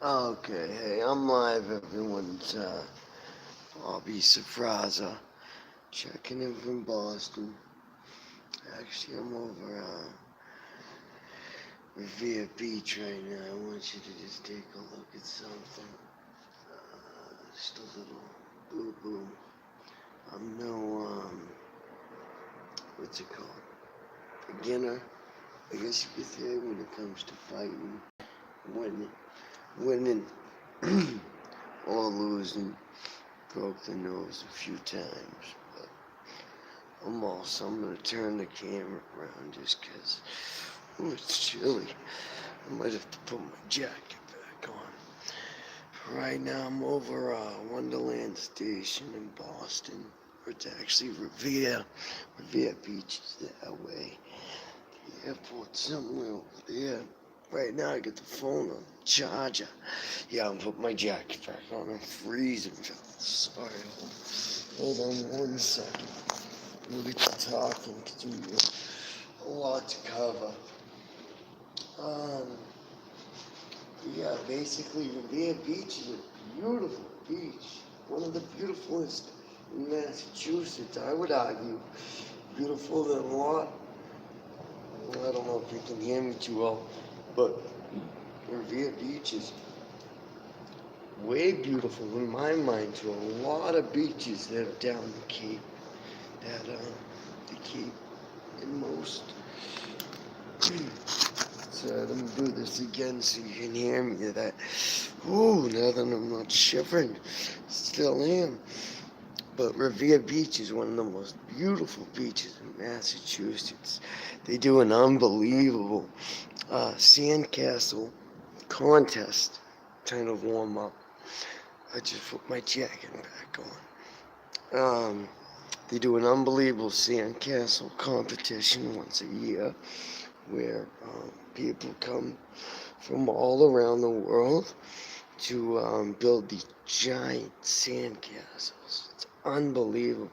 Okay, hey, I'm live, everyone's, Bobby Safraza, checking in from Boston. Actually, I'm over, Revere Beach right now. I want you to just take a look at something. Just a little boo-boo. I'm no, what's it called? Beginner, I guess you could say, when it comes to fighting, winning, or losing. Broke the nose a few times, but I'm going to turn the camera around just because, it's chilly. I might have to put my jacket back on. Right now I'm over Wonderland Station in Boston. It's actually Revere Beach is that way. The airport's somewhere over there. Right now I got the phone on charger. Yeah, I'm putting my jacket back on. I'm freezing, fellas. Sorry, hold on 1 second. We'll get to talking because we got a lot to cover. Yeah, basically Revere Beach is a beautiful beach. One of the beautifulest in Massachusetts, I would argue. Beautiful than a lot. Well, I don't know if you can hear me too well, but Revere Beach is way beautiful in my mind to a lot of beaches that are down the Cape. The Cape and most. So let me do this again so you can hear me. Now that I'm not shivering, still am. But Revere Beach is one of the most beautiful beaches in Massachusetts. They do an unbelievable sandcastle contest, kind of warm up. I just put my jacket back on. They do an unbelievable sandcastle competition once a year where people come from all around the world to build these giant sandcastles. It's unbelievable.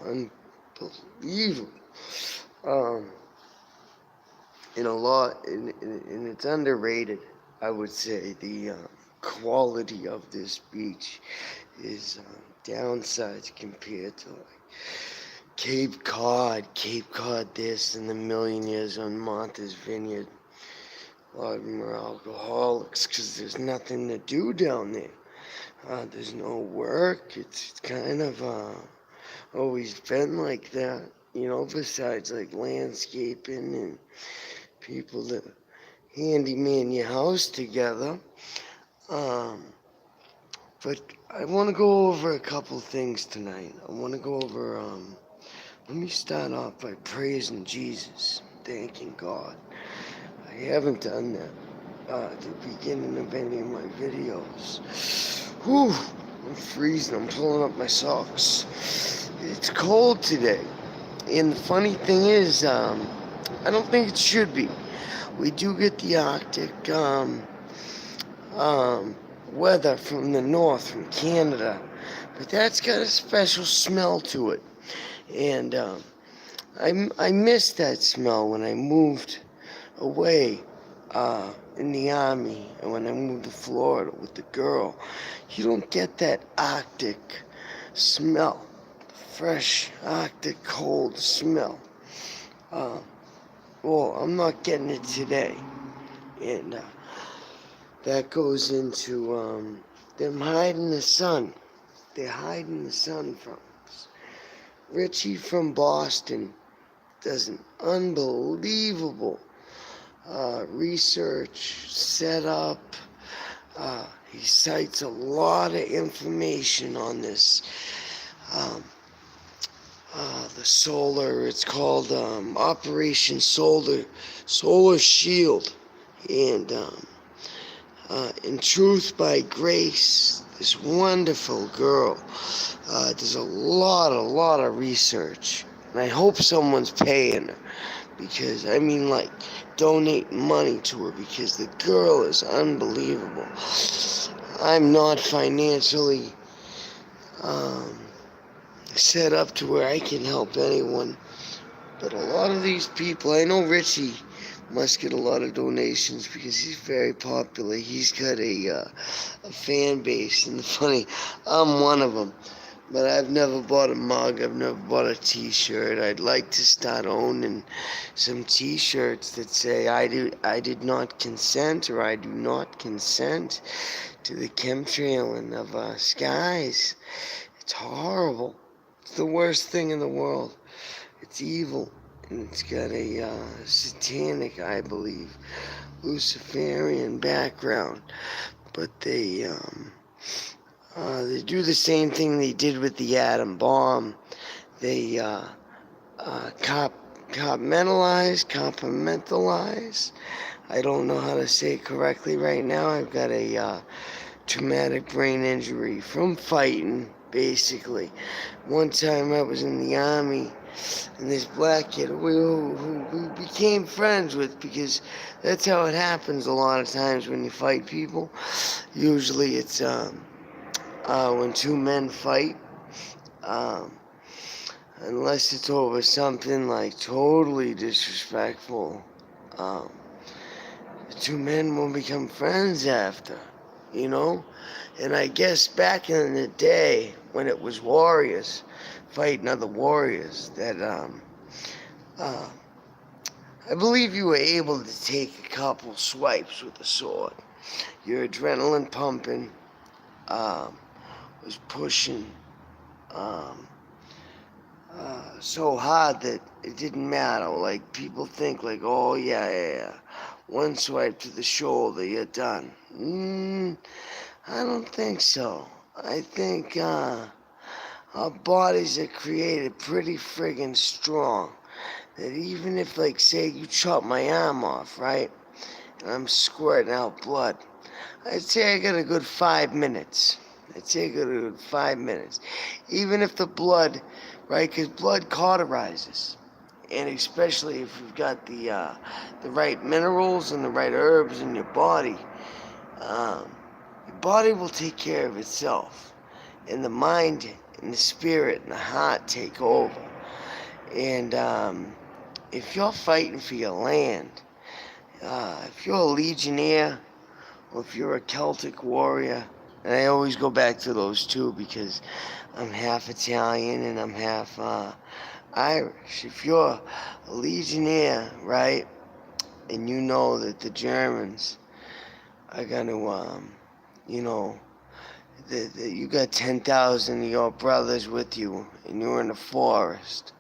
Unbelievable. Um, and it's underrated, I would say. The quality of this beach is downsides compared to like Cape Cod this, and the millionaires on Martha's Vineyard. A lot of them are alcoholics because there's nothing to do down there. There's no work. It's kind of always been like that, besides like landscaping and people that handyman your house together. But I want to go over a couple things tonight. I want to go over, let me start off by praising Jesus, thanking God. I haven't done that at the beginning of any of my videos. Whew, I'm freezing. I'm pulling up my socks. It's cold today. And the funny thing is, I don't think it should be. We do get the Arctic weather from the north, from Canada. But that's got a special smell to it. And I missed that smell when I moved away in the Army, and when I moved to Florida with the girl. You don't get that Arctic smell, fresh Arctic cold smell. Well, I'm not getting it today, and that goes into them hiding the sun. They're hiding the sun from us. Richie from Boston does an unbelievable research, setup. He cites a lot of information on this. The solar, it's called Operation Solar Shield. And in Truth by Grace, this wonderful girl does a lot of research. And I hope someone's paying her. Because, donate money to her, because the girl is unbelievable. I'm not financially set up to where I can help anyone, but a lot of these people, I know Richie Must get a lot of donations because he's very popular. He's got a fan base, and funny, I'm one of them. But I've never bought a mug. I've never bought a T-shirt. I'd like to start owning some T-shirts that say I did not consent, or I do not consent to the chemtrailing of skies. It's horrible. It's the worst thing in the world. It's evil, and it's got a satanic, I believe, Luciferian background. But they do the same thing they did with the atom bomb. They compartmentalize. I don't know how to say it correctly right now. I've got a traumatic brain injury from fighting, basically. One time I was in the army, and this black kid who we became friends with, because that's how it happens a lot of times when you fight people. Usually it's when two men fight, um, unless it's over something like totally disrespectful, um, the two men will become friends after, you know? And I guess back in the day, when it was warriors fighting other warriors, that I believe you were able to take a couple swipes with a sword. Your adrenaline pumping was pushing so hard that it didn't matter. Like, people think, like, oh, yeah. One swipe to the shoulder, you're done. I don't think so. I think our bodies are created pretty friggin' strong. That even if, like, say you chop my arm off, right? And I'm squirting out blood, I'd say I got a good 5 minutes. Even if the blood, right, because blood cauterizes. And especially if you've got the right minerals and the right herbs in your body will take care of itself. And the mind and the spirit and the heart take over. And if you're fighting for your land, if you're a legionnaire, or if you're a Celtic warrior, and I always go back to those two because I'm half Italian and I'm half Irish. If you're a legionnaire, right, and you know that the Germans are going to, that you got 10,000 of your brothers with you, and you're in the forest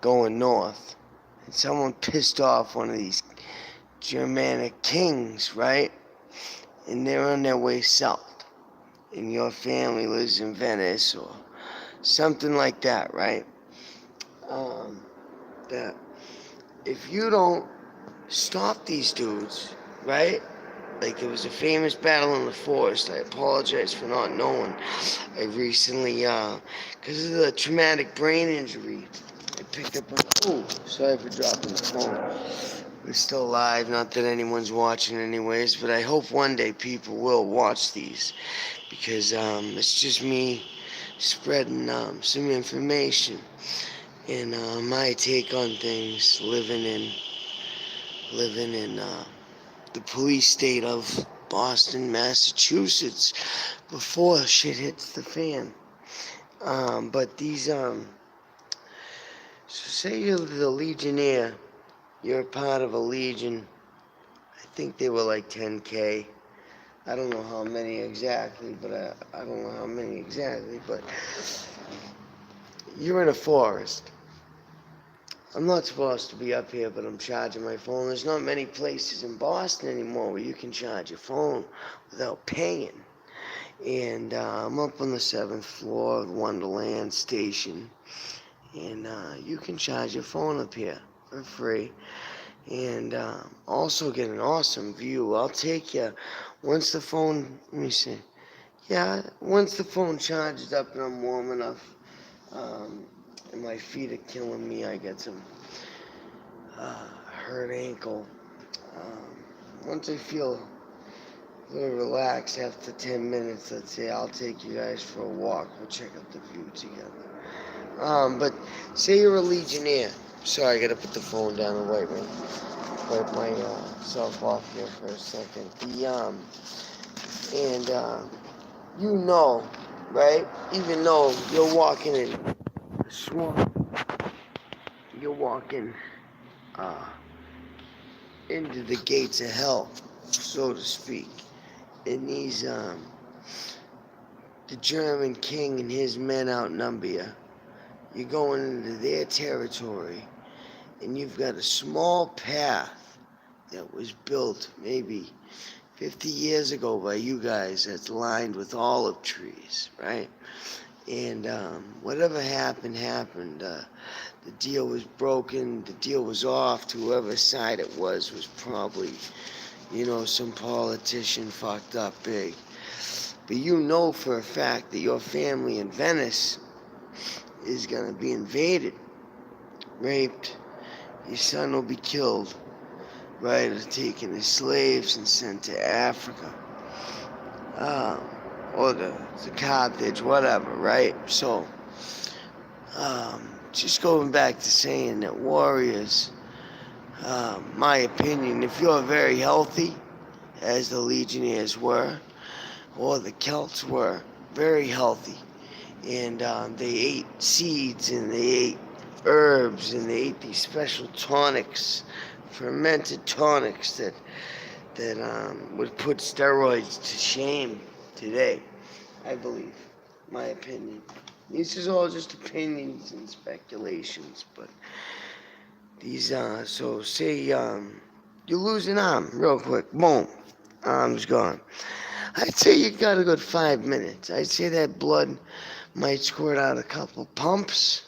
going north, and someone pissed off one of these Germanic kings, right, and they're on their way south, and your family lives in Venice or something like that, right? That if you don't stop these dudes, right? Like, there was a famous battle in the forest. I apologize for not knowing. I recently, because of the traumatic brain injury, I picked up sorry for dropping the phone. We're still live, not that anyone's watching anyways, but I hope one day people will watch these, because it's just me spreading some information and my take on things, living in the police state of Boston, Massachusetts, before shit hits the fan. But these so say you're the legionnaire, you're a part of a legion. I think they were like 10K. I don't know how many exactly, but you're in a forest. I'm not supposed to be up here, but I'm charging my phone. There's not many places in Boston anymore where you can charge your phone without paying. And I'm up on the 7th floor of Wonderland Station. And you can charge your phone up here for free. And also get an awesome view. I'll take you once the phone, let me see. Yeah, once the phone charges up and I'm warm enough, and my feet are killing me, I get some hurt ankle. Once I feel a little relaxed after 10 minutes, let's say, I'll take you guys for a walk. We'll check out the view together. But say you're a legionnaire. Sorry, I gotta put the phone down and wipe wipe myself off here for a second. You know, right? Even though you're walking in a swamp, you're walking into the gates of hell, so to speak. And the German king and his men outnumber you. You're going into their territory, and you've got a small path that was built maybe 50 years ago by you guys that's lined with olive trees, right? And whatever happened. The deal was broken. The deal was off. To whoever side it was probably, some politician fucked up big. But you know for a fact that your family in Venice is going to be invaded, raped. Your son will be killed, right? Or taken as slaves and sent to Africa. Or the Carthage, whatever, right? So, just going back to saying that warriors, my opinion, if you're very healthy, as the Legionnaires were, or the Celts were, very healthy, and they ate seeds, and they ate herbs, and they ate these special tonics, fermented tonics that would put steroids to shame today, I believe, my opinion. This is all just opinions and speculations, but these, so say you lose an arm real quick, boom, arm's gone. I'd say you got a good 5 minutes. I'd say that blood might squirt out a couple pumps,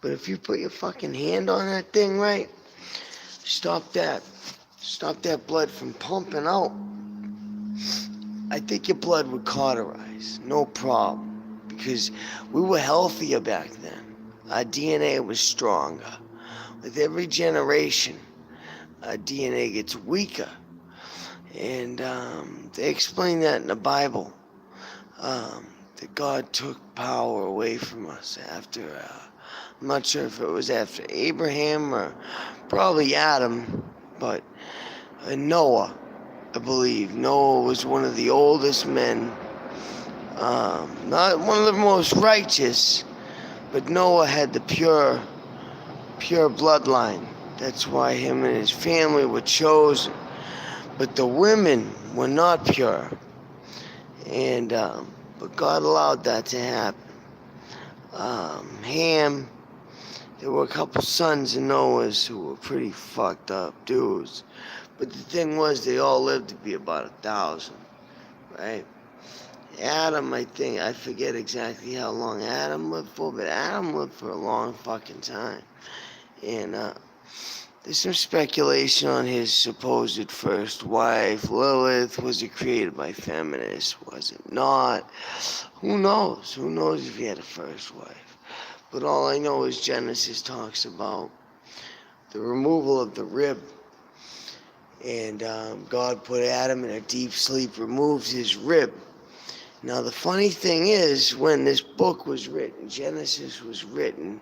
but if you put your fucking hand on that thing right, stop that blood from pumping out, I think your blood would cauterize, no problem. Because we were healthier back then. Our DNA was stronger. With every generation, our DNA gets weaker. And they explain that in the Bible, that God took power away from us after, I'm not sure if it was after Abraham or probably Adam, but Noah, I believe. Noah was one of the oldest men. Not one of the most righteous, but Noah had the pure bloodline. That's why him and his family were chosen. But the women were not pure. And, but God allowed that to happen. Ham, there were a couple sons of Noah's who were pretty fucked up dudes. But the thing was, they all lived to be about 1,000, right? Adam, I forget exactly how long Adam lived for, but Adam lived for a long fucking time. And there's some speculation on his supposed first wife, Lilith. Was it created by feminists? Was it not? Who knows? Who knows if he had a first wife? But all I know is Genesis talks about the removal of the rib. And God put Adam in a deep sleep, removes his rib. Now, the funny thing is, when this book was written, Genesis was written,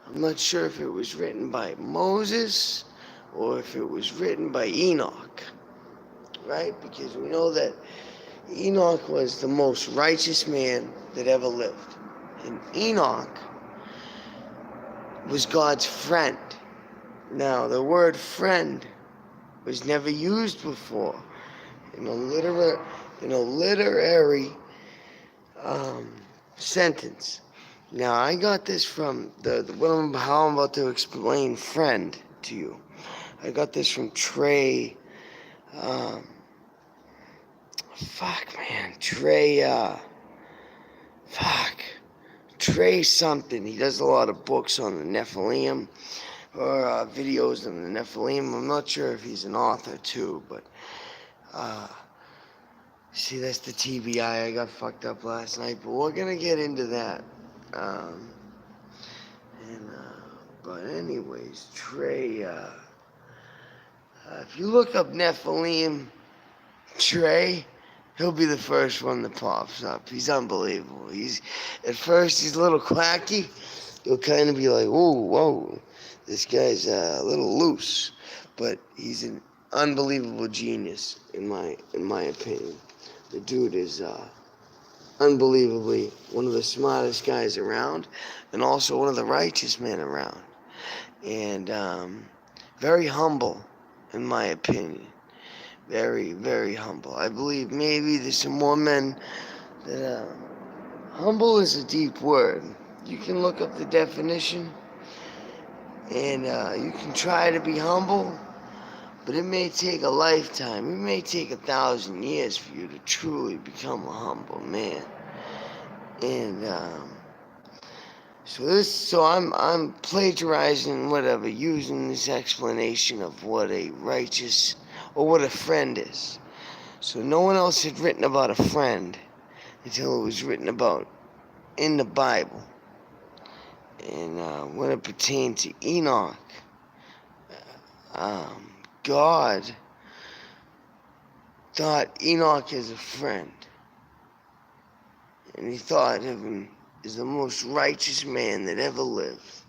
I'm not sure if it was written by Moses or if it was written by Enoch, right? Because we know that Enoch was the most righteous man that ever lived. And Enoch was God's friend. Now, the word friend was never used before in a literary sentence. Now, I got this from how I'm about to explain friend to you. I got this from Trey, Trey something. He does a lot of books on the Nephilim, or videos on the Nephilim. I'm not sure if he's an author too, but see, that's the TBI. I got fucked up last night, but we're gonna get into that. But anyways, Trey, if you look up Nephilim, Trey, he'll be the first one that pops up. He's unbelievable. At first he's a little quacky. You'll kind of be like, whoa, this guy's a little loose. but he's an unbelievable genius in my opinion. The dude is unbelievably one of the smartest guys around, and also one of the righteous men around, and very humble, in my opinion. Very, very humble. I believe maybe there's some more men that humble is a deep word. You can look up the definition, and you can try to be humble, but it may take a lifetime. It may take 1,000 years for you to truly become a humble man. And so I'm plagiarizing whatever, using this explanation of what a righteous or what a friend is. So no one else had written about a friend until it was written about in the Bible. And when it pertained to Enoch, God thought Enoch as a friend. And he thought of him as the most righteous man that ever lived.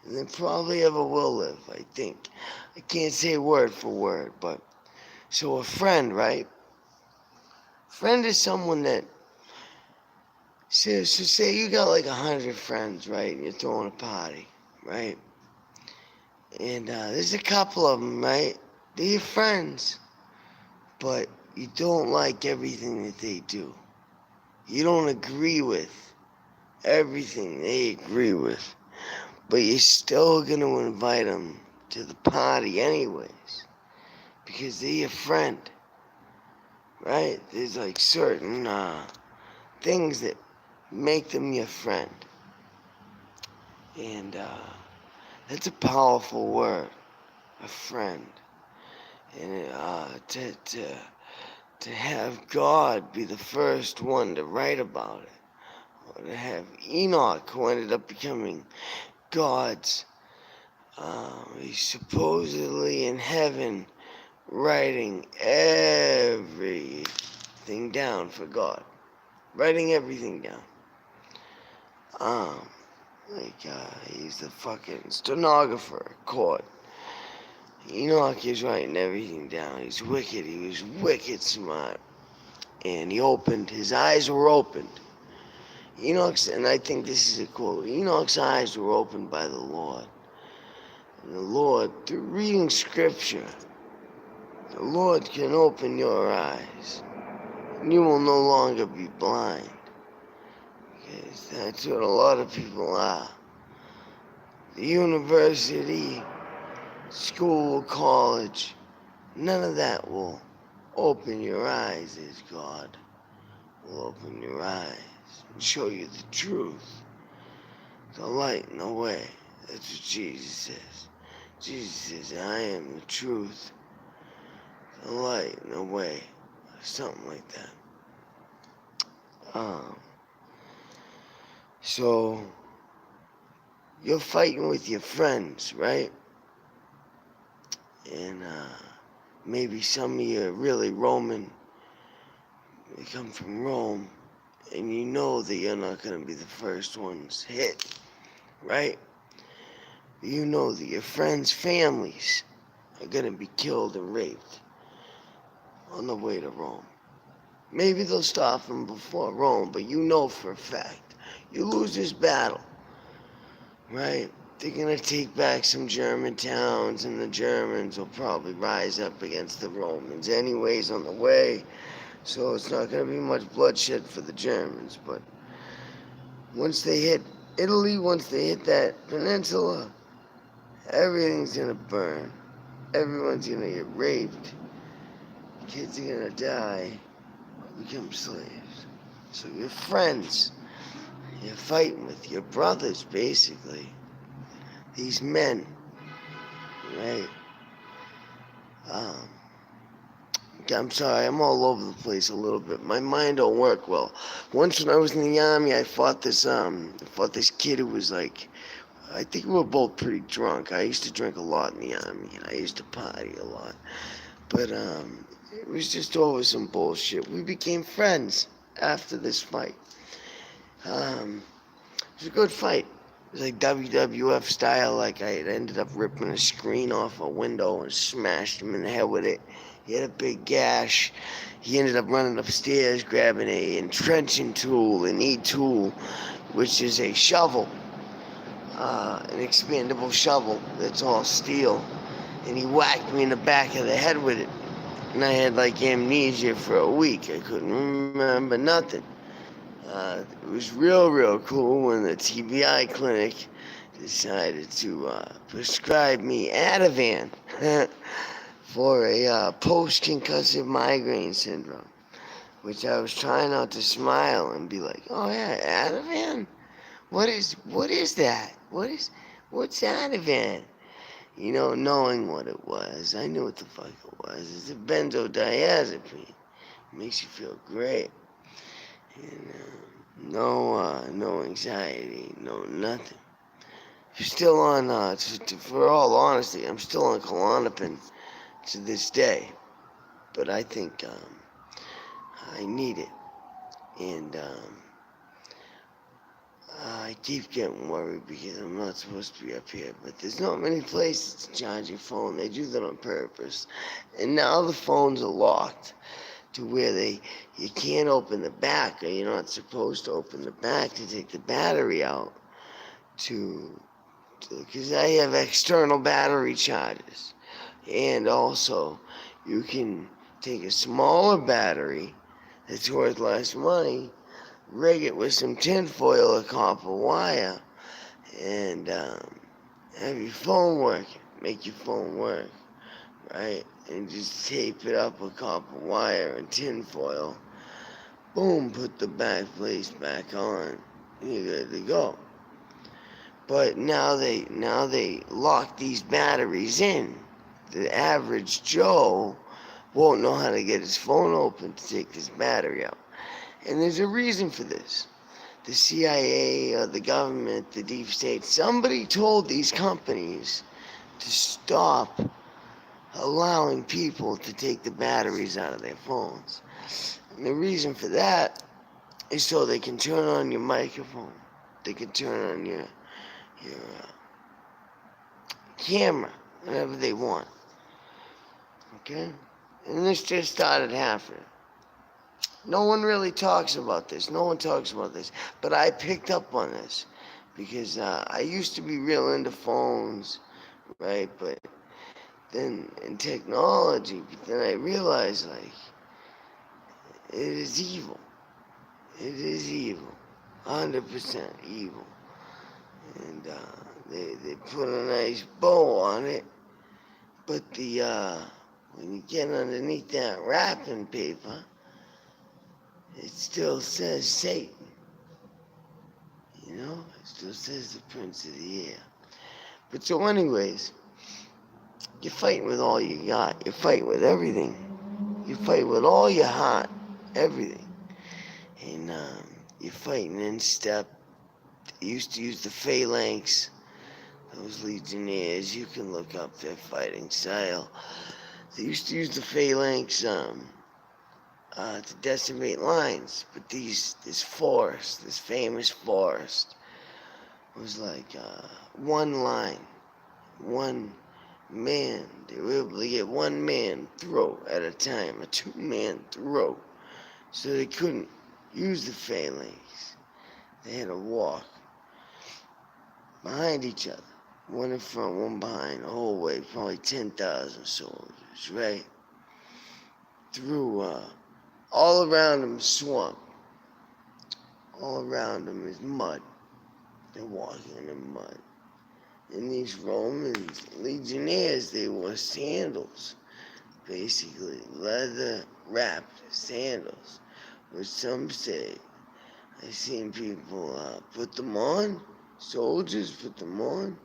And that probably ever will live, I think. I can't say word for word, but... So a friend, right? Friend is someone that... So say you got like 100 friends, right? And you're throwing a party, right? And there's a couple of them, right? They're your friends. But you don't like everything that they do. You don't agree with everything they agree with. But you're still going to invite them to the party anyways. Because they're your friend. Right? There's like certain things that make them your friend. And that's a powerful word. A friend. And to have God be the first one to write about it. Or to have Enoch, who ended up becoming God's, he's supposedly in heaven writing everything down for God. Writing everything down. He's the fucking stenographer at court. Enoch is writing everything down. He's wicked. He was wicked smart. And his eyes were opened. And I think this is a quote, Enoch's eyes were opened by the Lord. And the Lord, through reading scripture, the Lord can open your eyes. And you will no longer be blind. Because that's what a lot of people are. The university, school, college, none of that will open your eyes as God will open your eyes and show you the truth, the light and the way. That's what Jesus says. Jesus says, I am the truth, the light and the way, or something like that. So, you're fighting with your friends, right? And maybe some of you are really Roman. They come from Rome. And you know that you're not going to be the first ones hit, right? You know that your friends' families are going to be killed and raped on the way to Rome. Maybe they'll stop them before Rome, but you know for a fact. You lose this battle, right? They're going to take back some German towns, and the Germans will probably rise up against the Romans anyways on the way. So it's not going to be much bloodshed for the Germans, but once they hit Italy, once they hit that peninsula, everything's going to burn. Everyone's going to get raped. Kids are going to die, become slaves. So your friends, you're fighting with your brothers, basically. These men, right? I'm sorry, I'm all over the place a little bit. My mind don't work well. Once when I was in the army, I fought this kid who was like, I think we were both pretty drunk. I used to drink a lot in the army, and I used to party a lot. But it was just over some bullshit. We became friends after this fight. It was a good fight. was like WWF style. Like I had ended up ripping a screen off a window and smashed him in the head with it. He had a big gash. He ended up running upstairs, grabbing a entrenching tool, an E-tool, which is a shovel, an expandable shovel that's all steel. And he whacked me in the back of the head with it. And I had like amnesia for a week. I couldn't remember nothing. It was real cool when the TBI clinic decided to prescribe me Ativan for a post-concussive migraine syndrome, which I was trying not to smile and be like, oh yeah, Ativan? What is that? What's Ativan? You know, knowing what it was, I knew what the fuck it was. It's a benzodiazepine. It makes you feel great. And, no anxiety, no nothing. Still on, for all honesty, I'm still on Klonopin to this day. But I think I need it. And I keep getting worried because I'm not supposed to be up here. But there's not many places to charge your phone. They do that on purpose. And now the phones are locked to where you can't open the back, or you're not supposed to open the back to take the battery out because I have external battery chargers. And also, you can take a smaller battery that's worth less money, rig it with some tinfoil or copper wire, and have your phone working, make your phone work, right? And just tape it up with copper wire and tinfoil. Boom, put the back place back on, and you're good to go. But now they lock these batteries in. The average Joe won't know how to get his phone open to take this battery out. And there's a reason for this. The CIA, or the government, the deep state, somebody told these companies to stop allowing people to take the batteries out of their phones. And the reason for that is so they can turn on your microphone. They can turn on your camera whenever they want. Okay? And this just started happening. No one really talks about this. No one talks about this. But I picked up on this because I used to be real into phones, right? But then in technology, but then I realized, like, it is evil. It is evil. 100% evil. And they put a nice bow on it. But when you get underneath that wrapping paper, it still says Satan. You know? It still says the Prince of the Air. But so anyways, you're fighting with all you got. You're fighting with everything. You fight with all your heart. Everything. And you're fighting in step. They used to use the phalanx. Those legionnaires, you can look up their fighting style. They used to use the phalanx to decimate lines. But this forest, this famous forest, was like one line, one man. They were able to get one man through at a time, a two-man throw. So they couldn't use the phalanx. They had to walk behind each other. One in front, one behind, the whole way, probably 10,000 soldiers, right? Through, all around them is swamp. All around them is mud. They're walking in mud. And these Romans, legionnaires, they wore sandals. Basically, leather-wrapped sandals. Which some say, I've seen people put them on. Soldiers put them on.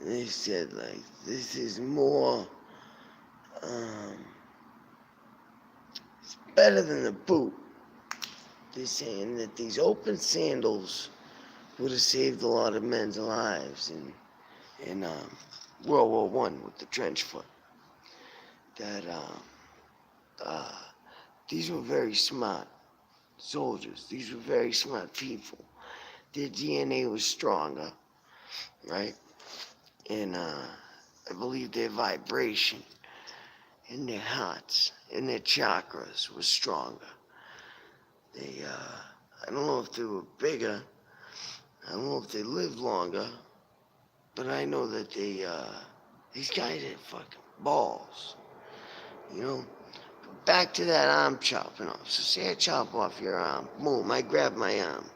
And they said, like, this is more, it's better than the boot. They're saying that these open sandals would have saved a lot of men's lives in World War One with the trench foot. That these were very smart soldiers. These were very smart people. their DNA was stronger, right? And I believe their vibration in their hearts and their chakras was stronger. I don't know if they were bigger. I don't know if they lived longer, but I know that these guys had fucking balls, you know? Back to that arm chopping off. So say I chop off your arm, boom, I grab my arm.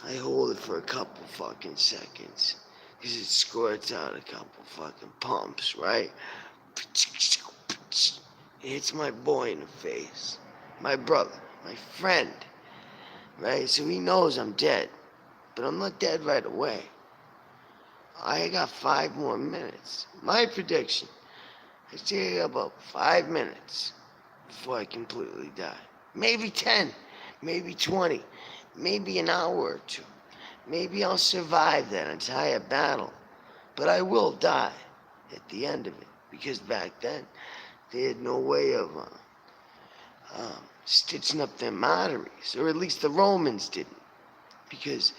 I hold it for a couple fucking seconds, because it squirts out a couple fucking pumps, right? It hits my boy in the face, my brother, my friend, right? So he knows I'm dead, but I'm not dead right away. I got 5 more minutes. My prediction, I say about 5 minutes before I completely die. Maybe 10, maybe 20, maybe an hour or 2. Maybe I'll survive that entire battle, but I will die at the end of it, because back then they had no way of stitching up their arteries, or at least the Romans didn't, because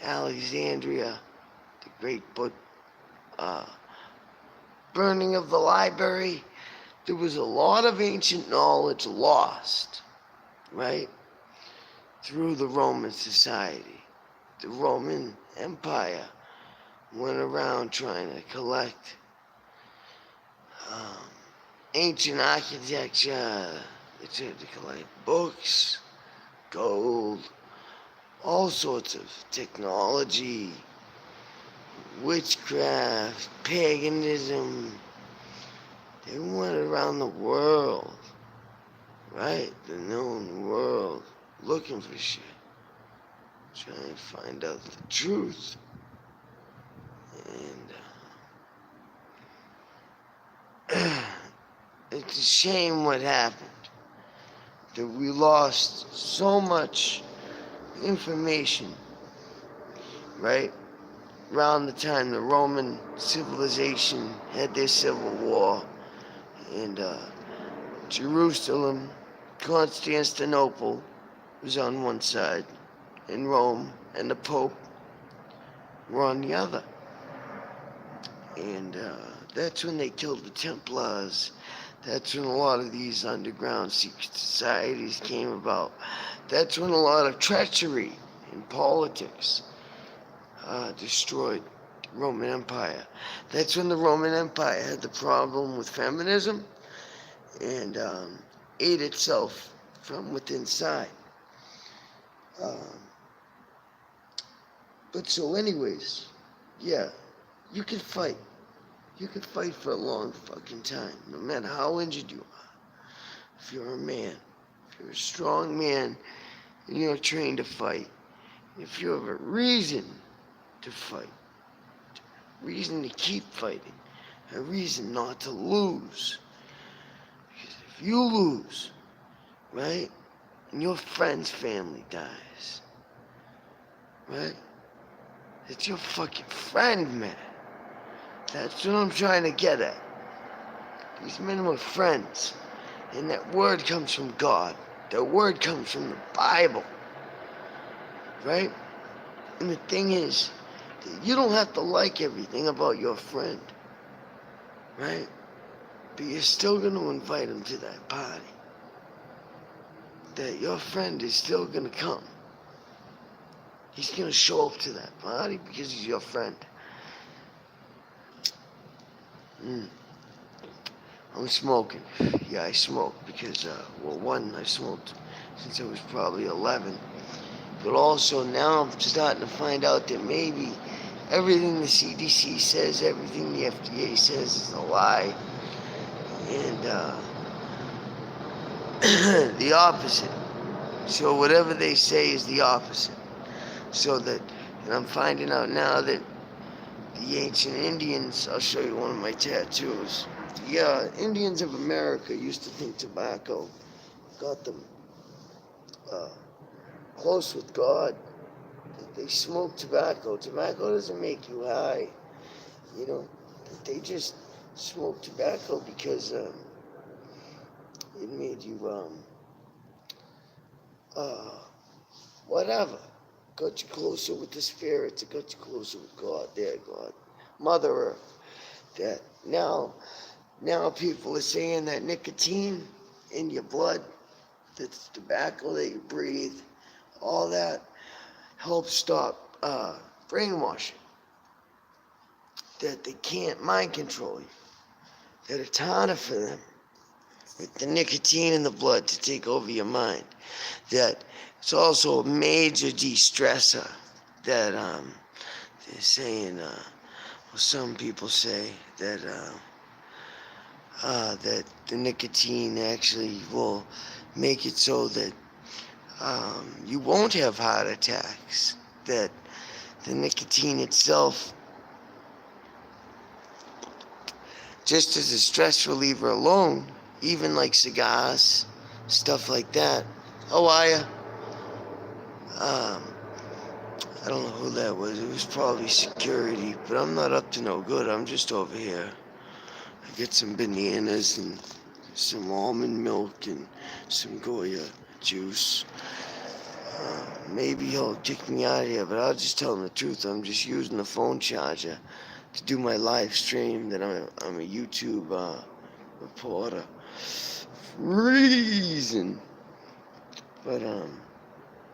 Alexandria, the great book, burning of the library, there was a lot of ancient knowledge lost, right, through the Roman society. The Roman Empire went around trying to collect ancient architecture. They tried to collect books, gold, all sorts of technology, witchcraft, paganism. They went around the world, right? The known world, looking for shit, trying to find out the truth. And it's a shame what happened, that we lost so much information, right? Around the time the Roman civilization had their civil war, and Jerusalem, Constantinople was on one side, and Rome and the Pope were on the other. And that's when they killed the Templars. That's when a lot of these underground secret societies came about. That's when a lot of treachery in politics destroyed the Roman Empire. That's when the Roman Empire had the problem with feminism and ate itself from within inside. But so anyways, yeah, you can fight. You can fight for a long fucking time, no matter how injured you are. If you're a man, if you're a strong man, and you're trained to fight, if you have a reason to fight, a reason to keep fighting, a reason not to lose. Because if you lose, right, and your friend's family dies, right, it's your fucking friend, man. That's what I'm trying to get at. These men were friends. And that word comes from God. That word comes from the Bible. Right? And the thing is, you don't have to like everything about your friend. Right? But you're still going to invite him to that party. That your friend is still going to come. He's going to show up to that party because he's your friend. I'm smoking. Yeah, I smoke because, I smoked since I was probably 11. But also now I'm starting to find out that maybe everything the CDC says, everything the FDA says is a lie. And the opposite. So whatever they say is the opposite. And I'm finding out now that the ancient Indians, I'll show you one of my tattoos. The Indians of America used to think tobacco got them close with God. They smoked tobacco. Tobacco doesn't make you high, you know. They just smoked tobacco because it made you whatever. Got you closer with the spirits. It got you closer with God. There, God. Mother Earth. That now people are saying that nicotine in your blood, that's tobacco that you breathe, all that helps stop brainwashing. That they can't mind control you. That it's harder for them with the nicotine in the blood to take over your mind. That it's also a major de-stressor. That they're saying, well, some people say that that the nicotine actually will make it so that you won't have heart attacks. That the nicotine itself, just as a stress reliever alone, even like cigars, stuff like that. How are ya? I don't know who that was. It was probably security, but I'm not up to no good. I'm just over here. I get some bananas and some almond milk and some Goya juice. Maybe he'll kick me out of here, but I'll just tell him the truth. I'm just using the phone charger to do my live stream. That I'm a YouTube reporter. Reason. But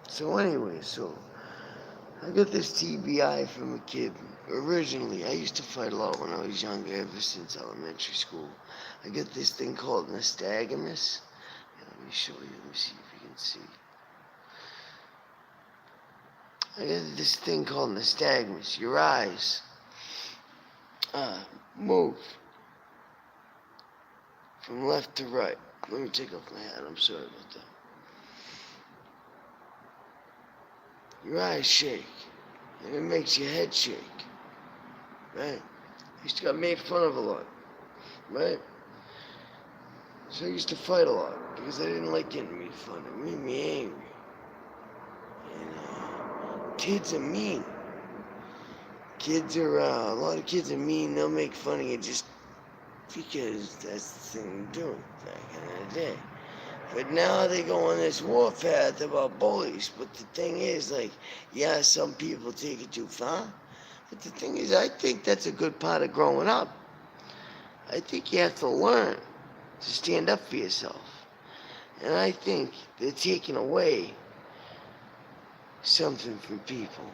so anyway, so I got this TBI from a kid. Originally, I used to fight a lot when I was younger, ever since elementary school. I got this thing called nystagmus. Let me show you. Let me see if you can see. I got this thing called nystagmus. Your eyes move from left to right. Let me take off my hat. I'm sorry about that. Your eyes shake, and it makes your head shake, right? I used to get made fun of a lot, right? So I used to fight a lot because I didn't like getting made fun of. It made me angry. And kids are mean. A lot of kids are mean. They'll make fun of you just because that's the thing they're doing back in the day. But now they go on this warpath about bullies. But the thing is, like, yeah, some people take it too far. But the thing is, I think that's a good part of growing up. I think you have to learn to stand up for yourself. And I think they're taking away something from people.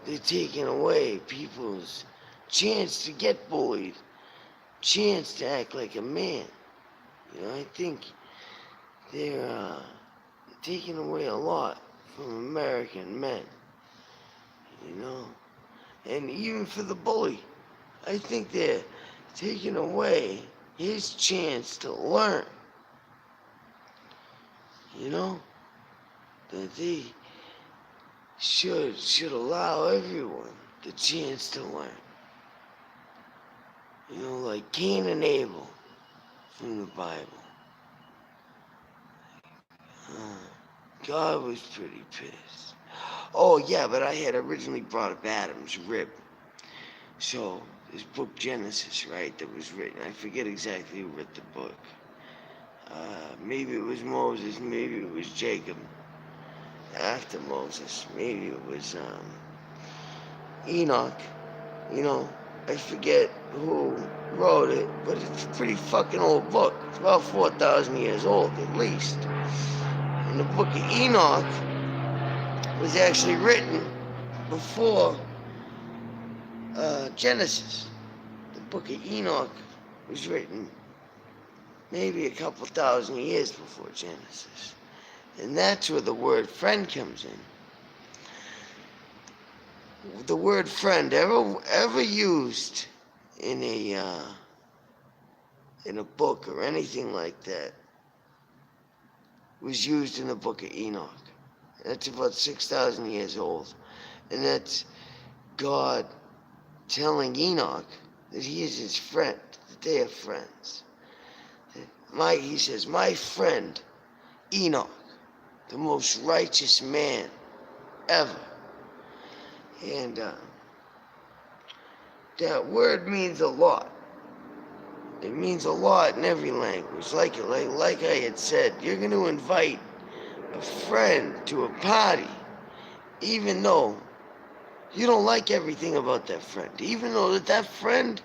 They're taking away people's chance to get bullied, chance to act like a man. You know, I think they're taking away a lot from American men, you know. And even for the bully, I think they're taking away his chance to learn, you know. That they should allow everyone the chance to learn. You know, like Cain and Abel from the Bible. God was pretty pissed. Oh yeah, but I had originally brought up Adam's rib. So this book Genesis, right, that was written. I forget exactly who wrote the book. Maybe it was Moses, maybe it was Jacob. After Moses, maybe it was Enoch. You know, I forget who wrote it, but it's a pretty fucking old book. It's about 4,000 years old at least. And the book of Enoch was actually written before Genesis. The book of Enoch was written maybe a couple thousand years before Genesis. And that's where the word friend comes in. The word friend ever used in a book or anything like that was used in the book of Enoch. That's about 6,000 years old. And that's God telling Enoch that he is his friend, that they are friends. He says, my friend Enoch, the most righteous man ever. And that word means a lot. It means a lot in every language. Like I had said, you're going to invite a friend to a party. even though you don't like everything about that friend, even though that friend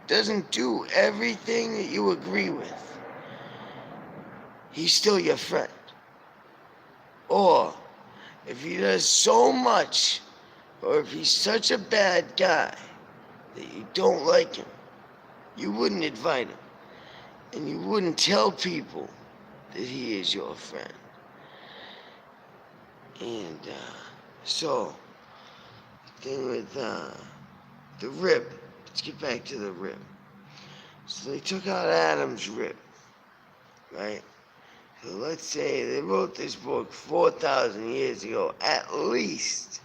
doesn't do everything that you agree with, he's still your friend. Or if he does so much, or if he's such a bad guy that you don't like him, you wouldn't invite him, and you wouldn't tell people that he is your friend. And so, the thing with the rib, let's get back to the rib. So they took out Adam's rib, right? So let's say they wrote this book 4,000 years ago, at least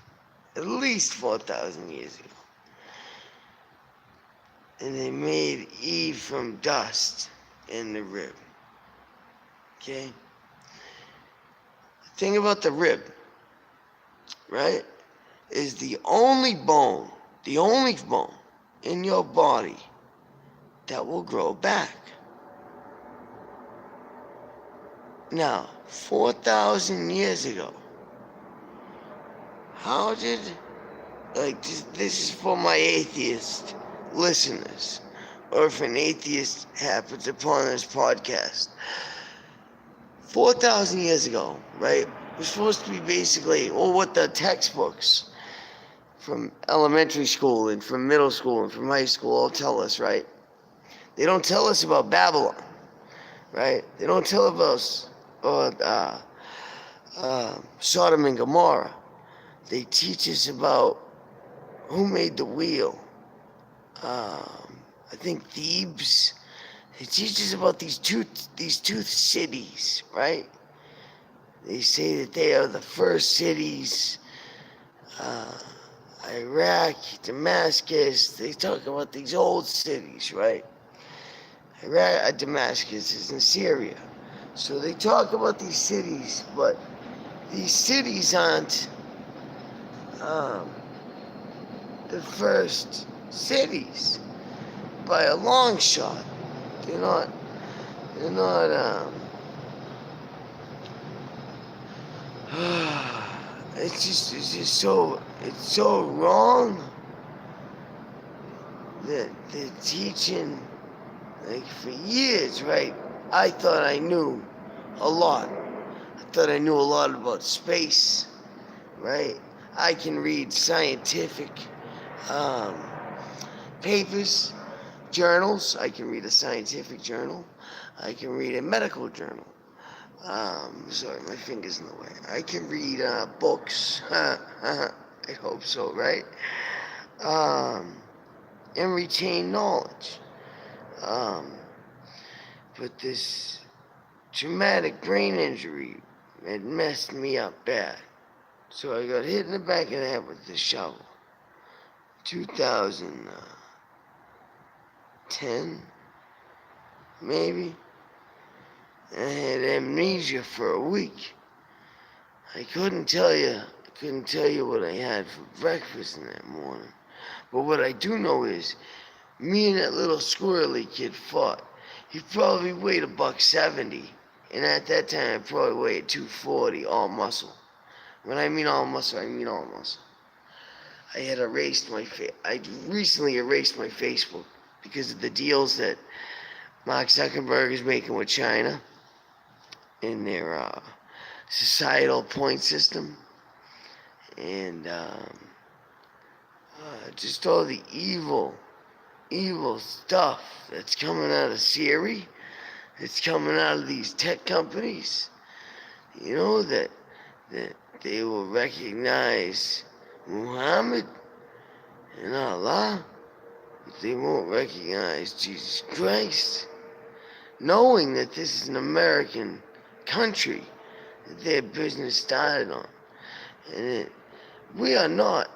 4,000 years ago. And they made Eve from dust in the rib. Okay? The thing about the rib, right, is the only bone in your body that will grow back. Now, 4,000 years ago, how did, like, this is for my atheist listeners, or if an atheist happens upon this podcast. 4,000 years ago, right, we're supposed to be basically, or what the textbooks from elementary school and from middle school and from high school all tell us, right? They don't tell us about Babylon, right? They don't tell us about Sodom and Gomorrah. They teach us about who made the wheel. I think Thebes. They teach us about these two cities, right? They say that they are the first cities. Iraq, Damascus. They talk about these old cities, right? Iraq, Damascus is in Syria. So they talk about these cities, but these cities aren't the first cities by a long shot. They're not, it's just so wrong that they're teaching, like, for years, right? I thought I knew a lot. I thought I knew a lot about space, right? I can read scientific papers, journals. I can read a scientific journal. I can read a medical journal. Sorry, my finger's in the way. I can read books. I hope so, right? And retain knowledge. But this traumatic brain injury had messed me up bad. So I got hit in the back of the head with this shovel. 2010, maybe. And I had amnesia for a week. I couldn't tell you what I had for breakfast in that morning. But what I do know is, me and that little squirrely kid fought. He probably weighed $170, and at that time I probably weighed 240, all muscle. When I mean all muscle, I mean all muscle. I recently erased my Facebook because of the deals that Mark Zuckerberg is making with China in their societal point system, and just all the evil stuff that's coming out of Siri, that's coming out of these tech companies. You know, that they will recognize Muhammad and Allah, but they won't recognize Jesus Christ, knowing that this is an American country that their business started on. And we are not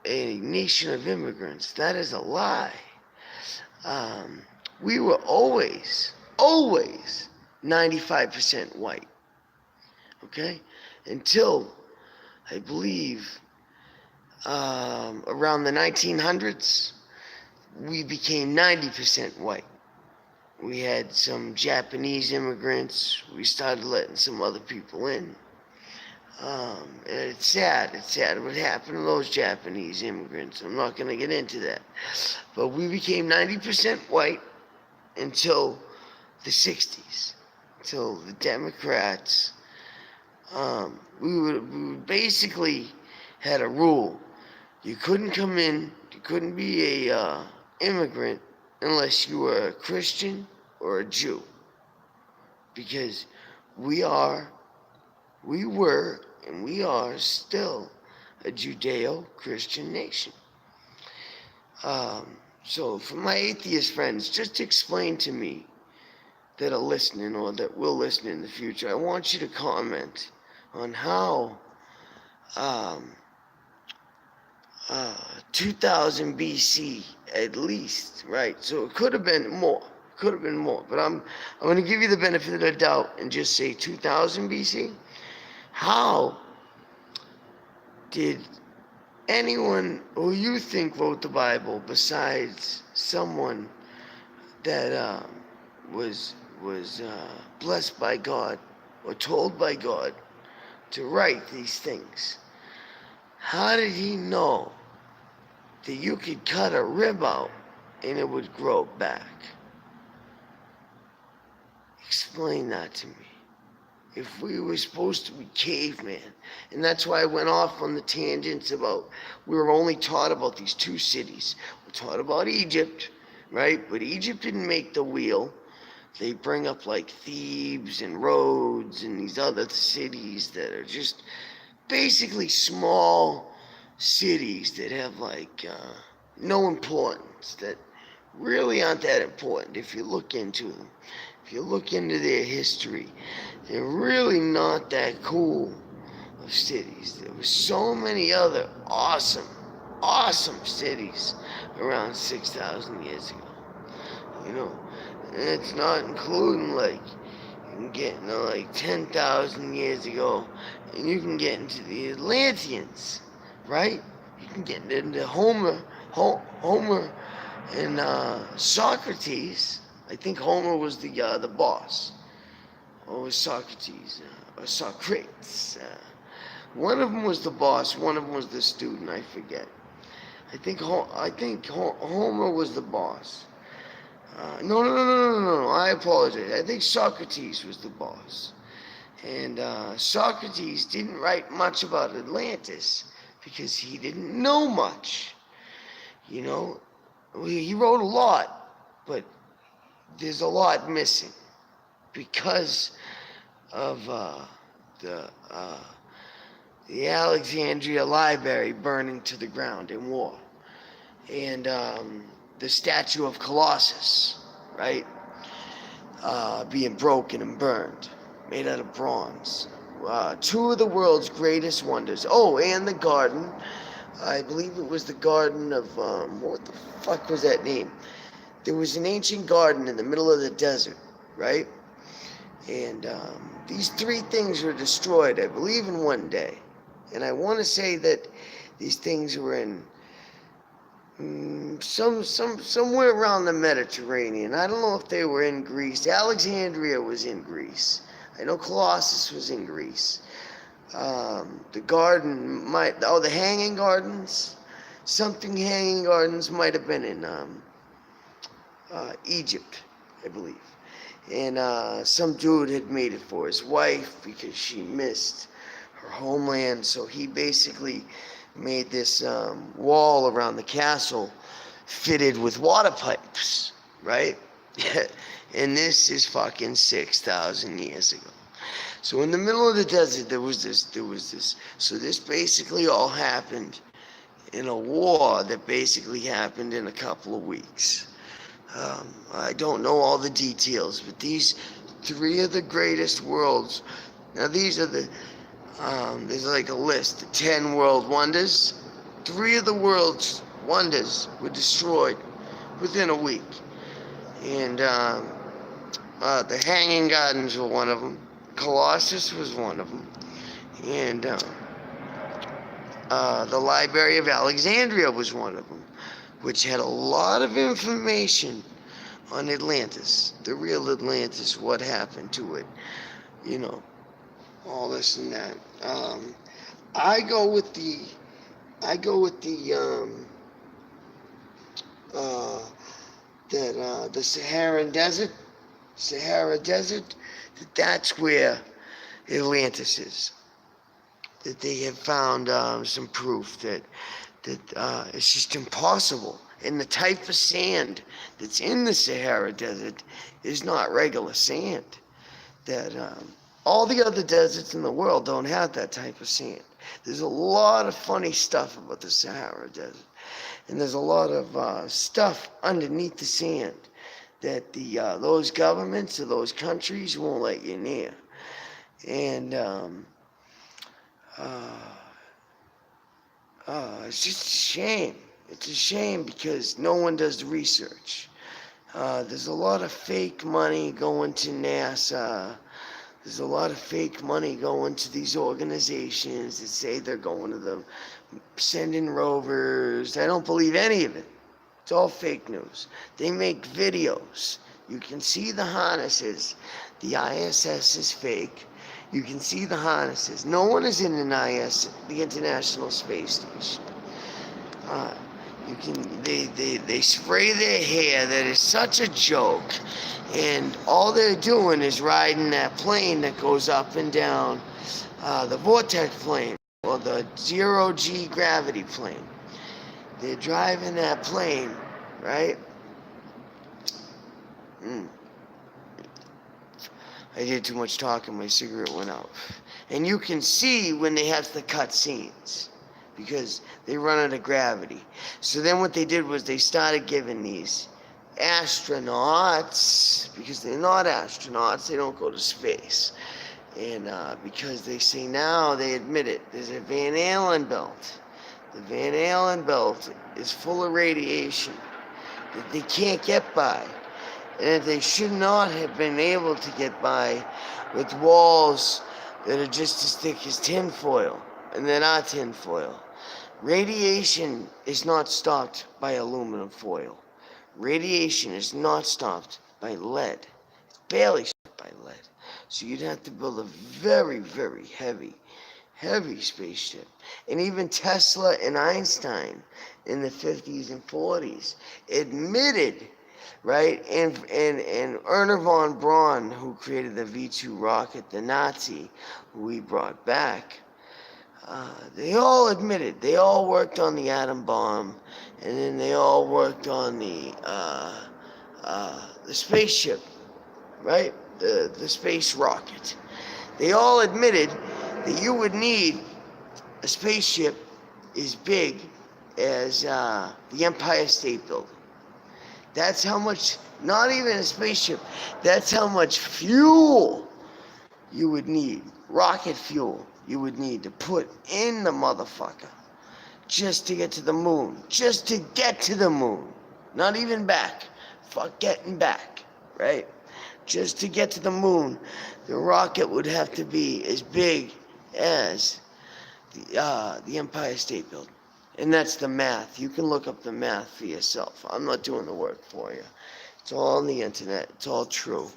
a nation of immigrants. That is a lie. We were always 95% white. Okay? Until, I believe, around the 1900s, we became 90% white. We had some Japanese immigrants. We started letting some other people in. And it's sad. It's sad what happened to those Japanese immigrants. I'm not going to get into that. But we became 90% white until the 60s, until the Democrats. We basically had a rule. You couldn't come in, you couldn't be a immigrant unless you were a Christian or a Jew. Because we are, we were, and we are still a Judeo-Christian nation. So for my atheist friends, just explain to me that are listening or that will listen in the future, I want you to comment on how 2000 BC at least, right? So it could have been more. Could have been more. But I'm going to give you the benefit of the doubt and just say 2000 BC. How did anyone who you think wrote the Bible besides someone that was blessed by God or told by God to write these things? How did he know that you could cut a rib out and it would grow back? Explain that to me. If we were supposed to be cavemen, and that's why I went off on the tangents about, we were only taught about these two cities. We're taught about Egypt, right? But Egypt didn't make the wheel. They bring up like Thebes and Rhodes and these other cities that are just basically small cities that have like no importance, that really aren't that important if you look into them. If you look into their history, they're really not that cool of cities. There were so many other awesome cities around 6,000 years ago. You know, and it's not including like, you can get into like 10,000 years ago, and you can get into the Atlanteans, right? You can get into Homer and Socrates. I think Homer was the boss, or was Socrates, or Socrates. One of them was the boss, one of them was the student. I forget. I think Homer was the boss. No. I apologize. I think Socrates was the boss, and Socrates didn't write much about Atlantis because he didn't know much. You know, he wrote a lot, but there's a lot missing because of the Alexandria Library burning to the ground in war, and the statue of Colossus, right, being broken and burned, made out of bronze. Two of the world's greatest wonders. Oh, and the garden. I believe it was the garden of, what the fuck was that name? There was an ancient garden in the middle of the desert, right? And these three things were destroyed, I believe, in one day. And I want to say that these things were in somewhere around the Mediterranean. I don't know if they were in Greece. Alexandria was in Greece. I know Colossus was in Greece. The garden the hanging gardens, hanging gardens might have been in Egypt, I believe. And some dude had made it for his wife because she missed her homeland, so he basically made this wall around the castle fitted with water pipes, right? And this is fucking 6,000 years ago. So in the middle of the desert, there was this. So this basically all happened in a war that basically happened in a couple of weeks. I don't know all the details, but these three of the greatest worlds. Now these are there's like a list, the 10 world wonders. Three of the world's wonders were destroyed within a week. And the Hanging Gardens were one of them. Colossus was one of them. And the Library of Alexandria was one of them, which had a lot of information on Atlantis, the real Atlantis, what happened to it, you know. all this and that. I go with the uh, the Sahara Desert. That's where Atlantis is. That they have found some proof that it's just impossible. And the type of sand that's in the Sahara Desert is not regular sand. That all the other deserts in the world don't have that type of sand. There's a lot of funny stuff about the Sahara Desert, and there's a lot of stuff underneath the sand that those governments or those countries won't let you near. And it's just a shame. It's a shame because no one does the research. There's a lot of fake money going to NASA. There's a lot of fake money going to these organizations that say they're going to the sending rovers. I don't believe any of it. It's all fake news. They make videos. You can see the harnesses. The ISS is fake. You can see the harnesses. No one is in an IS, the International Space Station. They spray their hair. That is such a joke. And all they're doing is riding that plane that goes up and down, the vortex plane, or the zero-G gravity plane. They're driving that plane, right? I did too much talking, my cigarette went out. And you can see when they have to cut scenes, because they run out of gravity. So then what they did was they started giving these astronauts, because they're not astronauts, they don't go to space. And because they say now, they admit it, there's a Van Allen belt. The Van Allen belt is full of radiation that they can't get by. And that they should not have been able to get by with walls that are just as thick as tinfoil. And they're not tinfoil. Radiation is not stopped by aluminum foil. Radiation is not stopped by lead. It's barely stopped by lead. So you'd have to build a very, very heavy spaceship. And even Tesla and Einstein in the 50s and 40s admitted, right? And Werner von Braun, who created the V2 rocket, the Nazi, who we brought back, they all admitted, they all worked on the atom bomb, and then they all worked on the spaceship, right? The space rocket. They all admitted that you would need a spaceship as big as the Empire State Building. That's how much, not even a spaceship, that's how much fuel you would need, rocket fuel you would need to put in the motherfucker just to get to the moon. Just to get to the moon. Not even back. Fuck getting back, right? Just to get to the moon, the rocket would have to be as big as the Empire State Building. And that's the math. You can look up the math for yourself. I'm not doing the work for you. It's all on the internet. It's all true.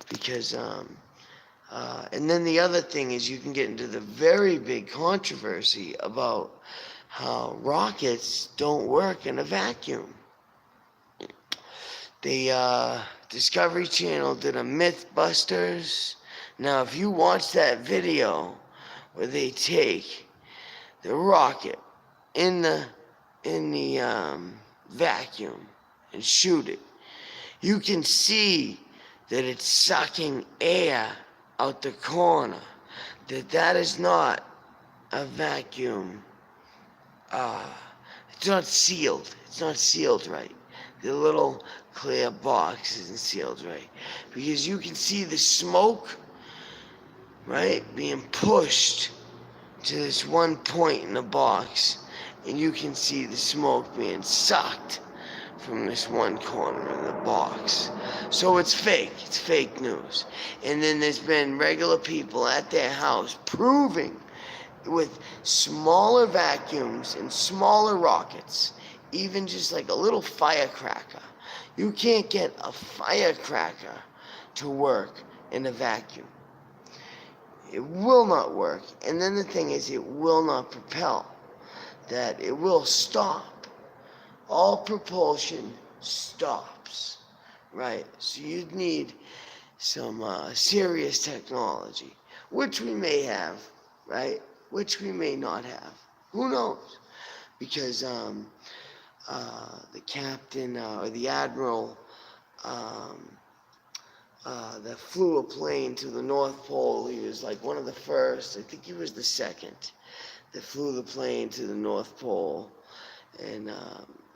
Because, and then the other thing is you can get into the very big controversy about how rockets don't work in a vacuum. The Discovery Channel did a Mythbusters. Now, if you watch that video where they take the rocket in the vacuum and shoot it, you can see that it's sucking air out the corner. That is not a vacuum. It's not sealed. It's not sealed right. The little clear box isn't sealed right, because you can see the smoke, right, being pushed to this one point in the box, and you can see the smoke being sucked from this one corner in the box. So it's fake. It's fake news. And then there's been regular people at their house proving with smaller vacuums and smaller rockets, even just like a little firecracker. You can't get a firecracker to work in a vacuum. It will not work. And then the thing is, it will not propel. That it will stop. All propulsion stops. Right? So you'd need some serious technology, which we may have, right? Which we may not have. Who knows? Because the captain or the admiral um, that flew a plane to the North Pole, he was like one of the first, I think he was the second, that flew the plane to the North Pole. And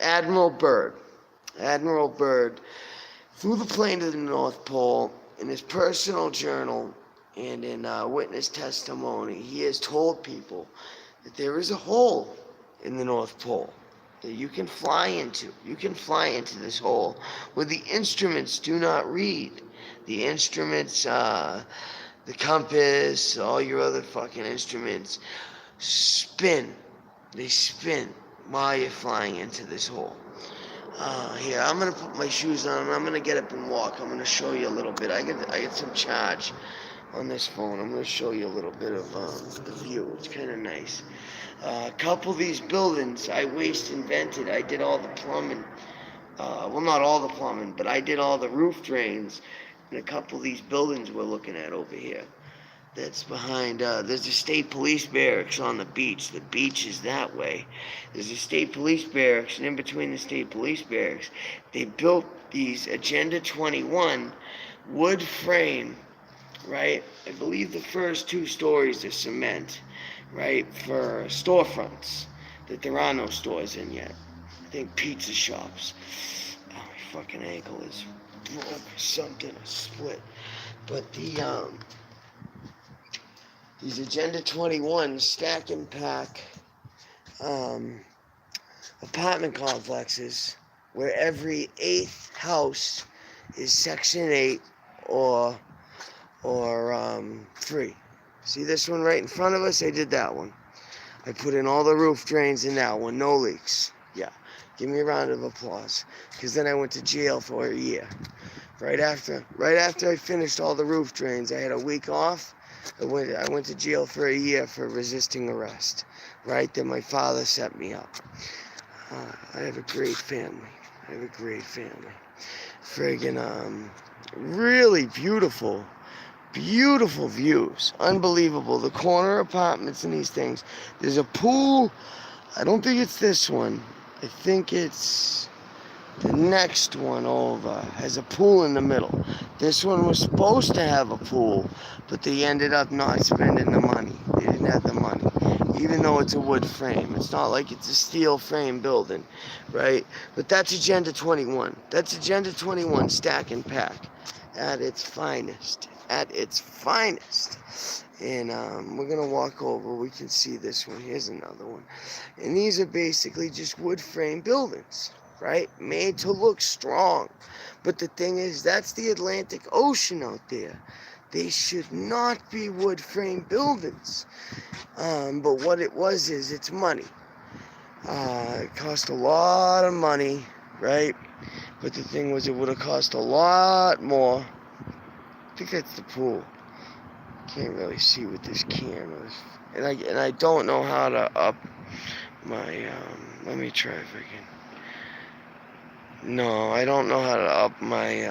Admiral Byrd flew the plane to the North Pole. In his personal journal and in witness testimony, he has told people that there is a hole in the North Pole that you can fly into. You can fly into this hole where the instruments do not read. The instruments, the compass, all your other fucking instruments spin. They spin while you're flying into this hole. Here, I'm gonna put my shoes on and I'm gonna get up and walk. I'm gonna show you a little bit. I get some charge on this phone. I'm gonna show you a little bit of the view. It's kind of nice. A couple of these buildings I invented. I did all the plumbing. Well, not all the plumbing, but I did all the roof drains in a couple of these buildings we're looking at over here. That's behind, there's a state police barracks on the beach. The beach is that way. There's a state police barracks, and in between the state police barracks, they built these Agenda 21 wood frame, right? I believe the first 2 stories are cement, right, for storefronts that there are no stores in yet. I think pizza shops. Oh, my fucking ankle is broke or something, or split. But these Agenda 21 stack and pack apartment complexes where every 8th house is Section 8 or free. See this one right in front of us? I did that one. I put in all the roof drains in that one. No leaks. Yeah. Give me a round of applause. Because then I went to jail for a year. Right after I finished all the roof drains, I had a week off. I went to jail for a year for resisting arrest. Right? Then my father set me up. I have a great family. Friggin' really beautiful views. Unbelievable. The corner apartments and these things. There's a pool. I don't think it's this one. I think it's the next one over. Has a pool in the middle. This one was supposed to have a pool, but they ended up not spending the money. They didn't have the money. Even though it's a wood frame. It's not like it's a steel frame building, right? But that's Agenda 21. That's Agenda 21 stack and pack at its finest. And we're going to walk over. We can see this one. Here's another one. And these are basically just wood frame buildings, right? Made to look strong. But the thing is, that's the Atlantic Ocean out there. They should not be wood frame buildings. But what it was is it's money. It cost a lot of money, right? But the thing was, it would have cost a lot more. I think that's the pool. Can't really see with this camera. And I don't know how to up my, let me try if I can. No, I don't know how to up my,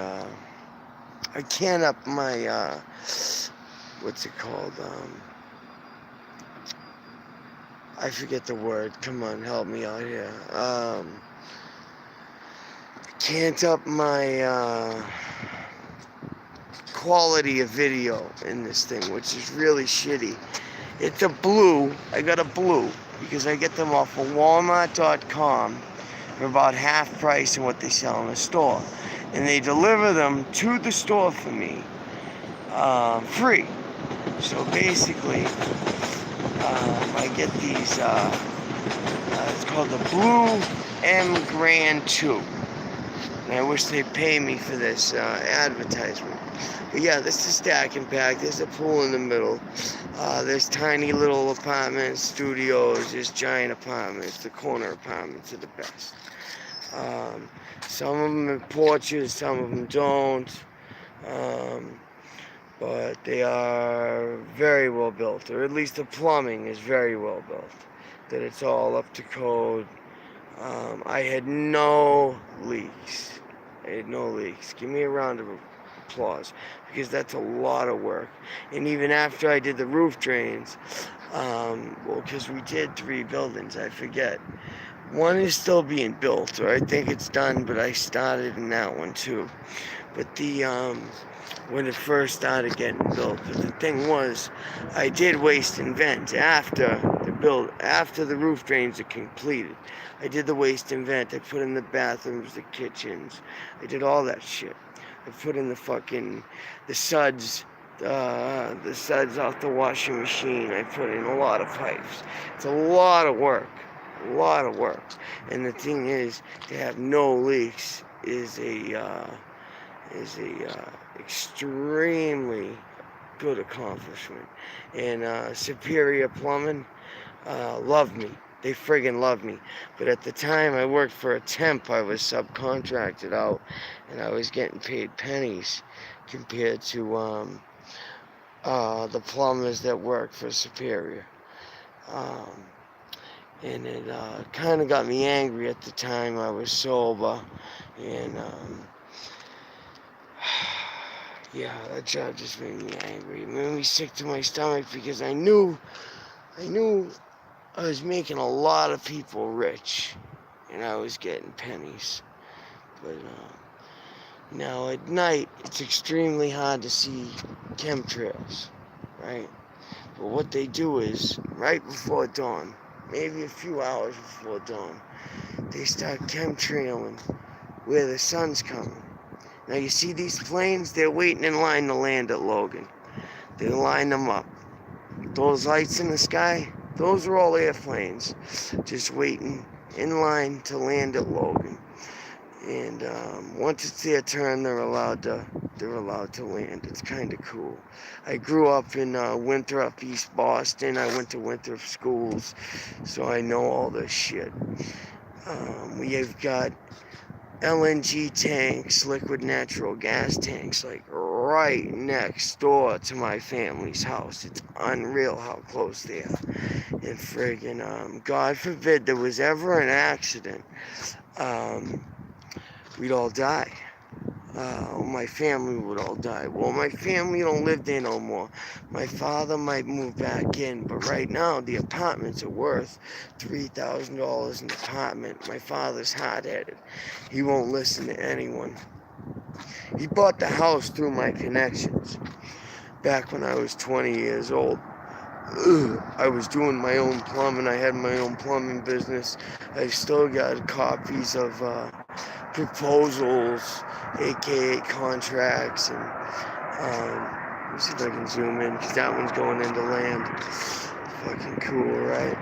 I can't up my, what's it called? I forget the word. Come on, help me out here. Can't up my, quality of video in this thing, which is really shitty. It's a blue. I got a blue because I get them off of Walmart.com for about half price of what they sell in the store, and they deliver them to the store for me free. So basically, I get these. It's called the Blue M Grand 2. And I wish they'd pay me for this advertisement. But yeah, this is stack and pack. There's a pool in the middle. There's tiny little apartments, studios, there's giant apartments. The corner apartments are the best. Some of them have porches, some of them don't. but they are very well built, or at least the plumbing is very well built, that it's all up to code. I had no leaks. I had no leaks. Give me a round of applause, because that's a lot of work. And even after I did the roof drains, well, because we did 3 buildings, I forget. One is still being built, or I think it's done, but I started in that one too. But when it first started getting built, but the thing was, I did waste and vent after the roof drains are completed. I did the waste and vent. I put in the bathrooms, the kitchens. I did all that shit. I put in the suds, the suds off the washing machine. I put in a lot of pipes. It's a lot of work. A lot of work. And the thing is, to have no leaks is a extremely good accomplishment. And Superior Plumbing loved me. They friggin' loved me. But at the time I worked for a temp, I was subcontracted out, and I was getting paid pennies compared to the plumbers that worked for Superior. And it kind of got me angry at the time. I was sober, and yeah, that job just made me angry. It made me sick to my stomach, because I knew I was making a lot of people rich, and I was getting pennies. But now at night, it's extremely hard to see chemtrails, right? But what they do is, right before dawn, maybe a few hours before dawn, they start chemtrailing where the sun's coming. Now you see these planes? They're waiting in line to land at Logan. They line them up. Those lights in the sky, those are all airplanes, just waiting in line to land at Logan. And once it's their turn, they're allowed to land. It's kind of cool. I grew up in Winthrop, East Boston. I went to Winthrop schools, so I know all this shit. We have got LNG tanks, liquid natural gas tanks, like right next door to my family's house. It's unreal how close they are. And friggin', God forbid there was ever an accident, we'd all die. My family would all die. Well, my family don't live there no more. My father might move back in, but right now the apartments are worth $3,000 an apartment. My father's hard-headed. He won't listen to anyone. He bought the house through my connections. Back when I was 20 years old, I was doing my own plumbing. I had my own plumbing business. I still got copies of proposals, aka contracts, and let me see if I can zoom in, because that one's going into land. Fucking cool, right?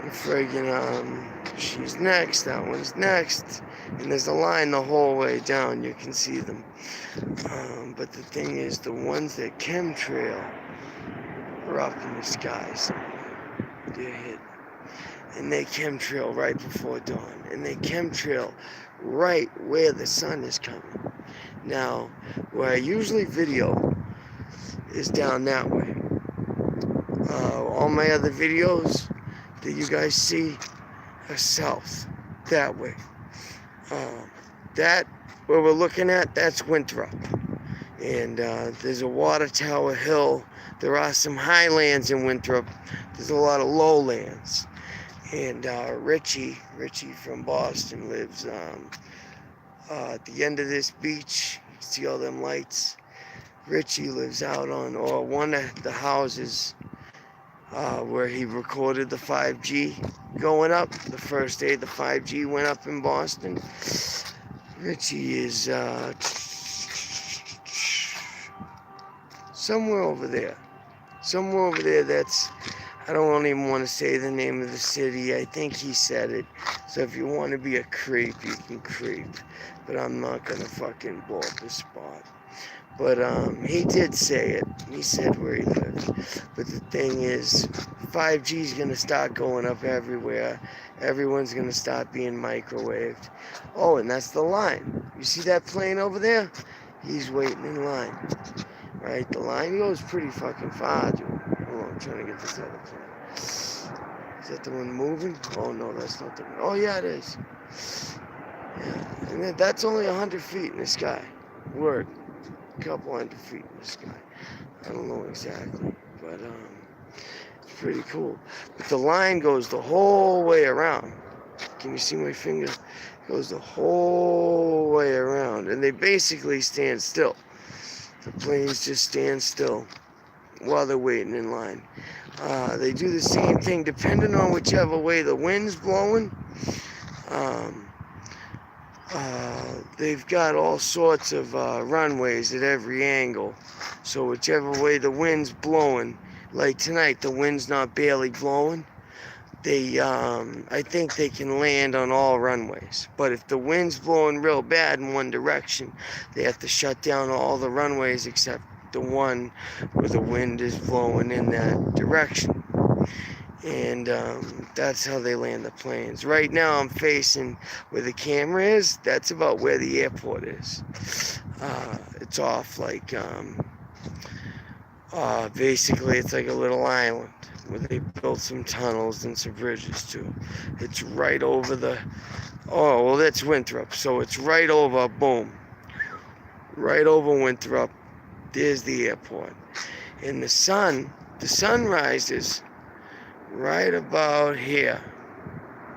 And friggin', she's next, that one's next, and there's a line the whole way down. You can see them. But the thing is, the ones that chemtrail are up in the skies. They're hidden. And they chemtrail right before dawn. And they chemtrail right where the sun is coming. Now, where I usually video is down that way. All my other videos that you guys see are south, that way. That, where we're looking at, that's Winthrop. And there's a water tower hill. There are some highlands in Winthrop. There's a lot of lowlands. And Richie from Boston lives at the end of this beach. You see all them lights? Richie lives out on, or one of the houses where he recorded the 5G going up. The first day the 5G went up in Boston. Richie is somewhere over there. That's, I don't even want to say the name of the city. I think he said it. So if you want to be a creep, you can creep. But I'm not going to fucking blow up his spot. But he did say it. He said where he lives. But the thing is, 5G is going to start going up everywhere. Everyone's going to start being microwaved. Oh, and that's the line. You see that plane over there? He's waiting in line. right? The line goes pretty fucking far, dude. Hold on, I'm trying to get this other plane. Is that the one moving? Oh, no, that's not the one. Oh, yeah, it is. Yeah, and that's only 100 feet in the sky. Word. A couple 100 feet in the sky. I don't know exactly, but it's pretty cool. But the line goes the whole way around. Can you see my finger? It goes the whole way around, and they basically stand still. The planes just stand still while they're waiting in line. They do the same thing depending on whichever way the wind's blowing. They've got all sorts of runways at every angle. So whichever way the wind's blowing, like tonight, the wind's not barely blowing. I think they can land on all runways. But if the wind's blowing real bad in one direction, they have to shut down all the runways except the one where the wind is blowing in that direction. And that's how they land the planes. Right now I'm facing where the camera is. That's about where the airport is. It's off like, basically it's like a little island where they built some tunnels and some bridges too. It's right over that's Winthrop. So it's right over, boom. Right over Winthrop. There's the airport. And the sun rises right about here.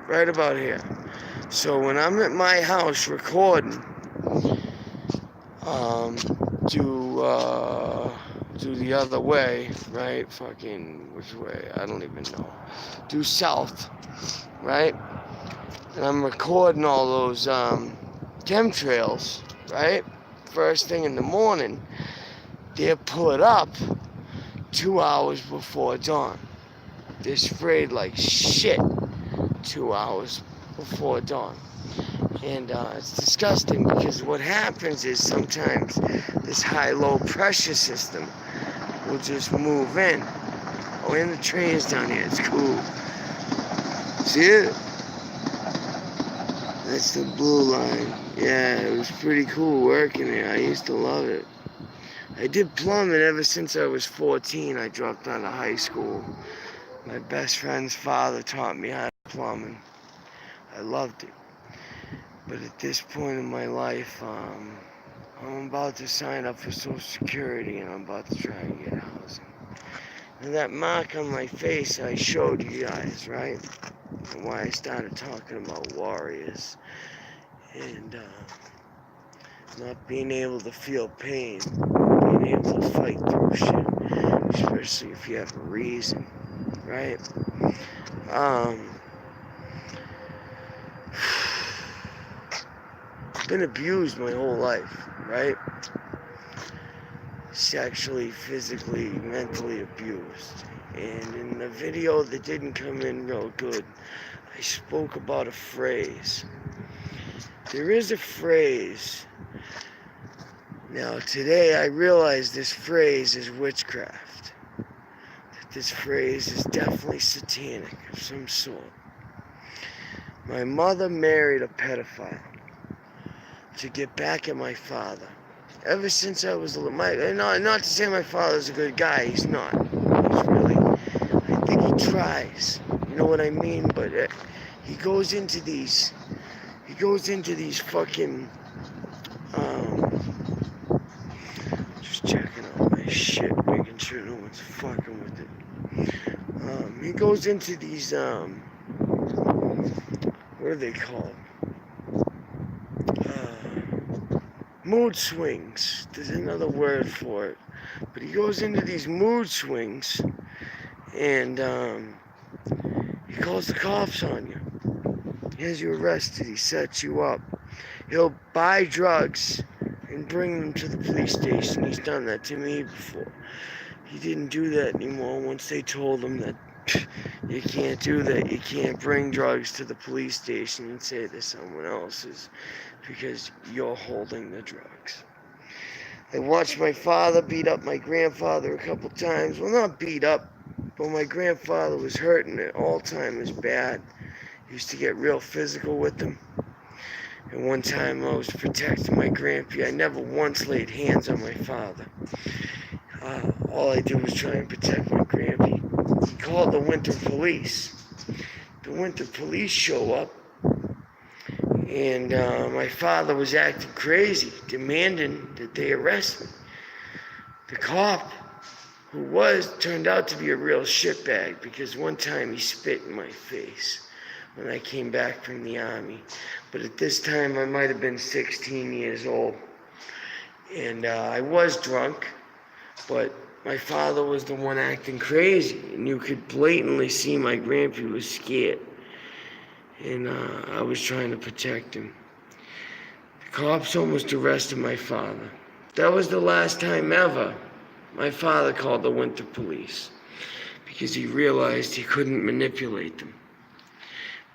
Right about here. So when I'm at my house recording, do the other way, right? Fucking, which way? I don't even know. Due south, right? And I'm recording all those chemtrails, right? First thing in the morning, they're put up 2 hours before dawn. They're sprayed like shit 2 hours before dawn. And it's disgusting because what happens is sometimes this high-low pressure system will just move in. Oh, and the train's down here. It's cool. See it? That's the blue line. Yeah, it was pretty cool working there. I used to love it. I did plumbing ever since I was 14. I dropped out of high school. My best friend's father taught me how to plumbing. I loved it. But at this point in my life, I'm about to sign up for Social Security and I'm about to try and get housing. And that mark on my face I showed you guys, right? And why I started talking about warriors. And not being able to feel pain. Being able to fight through shit. Especially if you have a reason, right? Been abused my whole life, right? Sexually, physically, mentally abused. And in the video that didn't come in real good, I spoke about a phrase. There is a phrase. Now today I realize this phrase is witchcraft. That this phrase is definitely satanic of some sort. My mother married a pedophile to get back at my father. Ever since I was little, not to say my father's a good guy, he's not. He's really, I think he tries, you know what I mean? But he goes into these fucking, just checking out my shit, making sure no one's fucking with it. He goes into these, what are they called? Mood swings. There's another word for it. But he goes into these mood swings and he calls the cops on you. He has you arrested. He sets you up. He'll buy drugs and bring them to the police station. He's done that to me before. He didn't do that anymore once they told him that you can't do that. You can't bring drugs to the police station and say they're someone else's because you're holding the drugs. I watched my father beat up my grandfather a couple times. Well, not beat up, but my grandfather was hurting at all times bad. He used to get real physical with him. And one time I was protecting my grandpa. I never once laid hands on my father. all I did was try and protect my grampy. He called the winter police. The winter police show up, and my father was acting crazy, demanding that they arrest me. The cop, turned out to be a real shitbag, because one time he spit in my face when I came back from the army. But at this time, I might have been 16 years old. And I was drunk, but my father was the one acting crazy, and you could blatantly see my grandpa was scared. And I was trying to protect him. The cops almost arrested my father. That was the last time ever my father called the winter police, because he realized he couldn't manipulate them.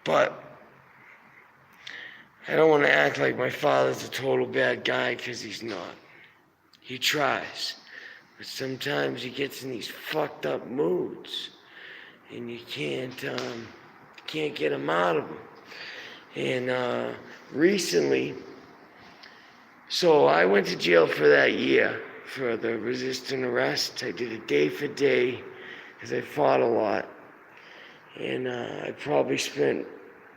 But I don't want to act like my father's a total bad guy, because he's not. He tries, but sometimes he gets in these fucked up moods, and you can't get him out of them. And recently, so I went to jail for that year for the resisting arrest. I did it day for day, because I fought a lot. And I probably spent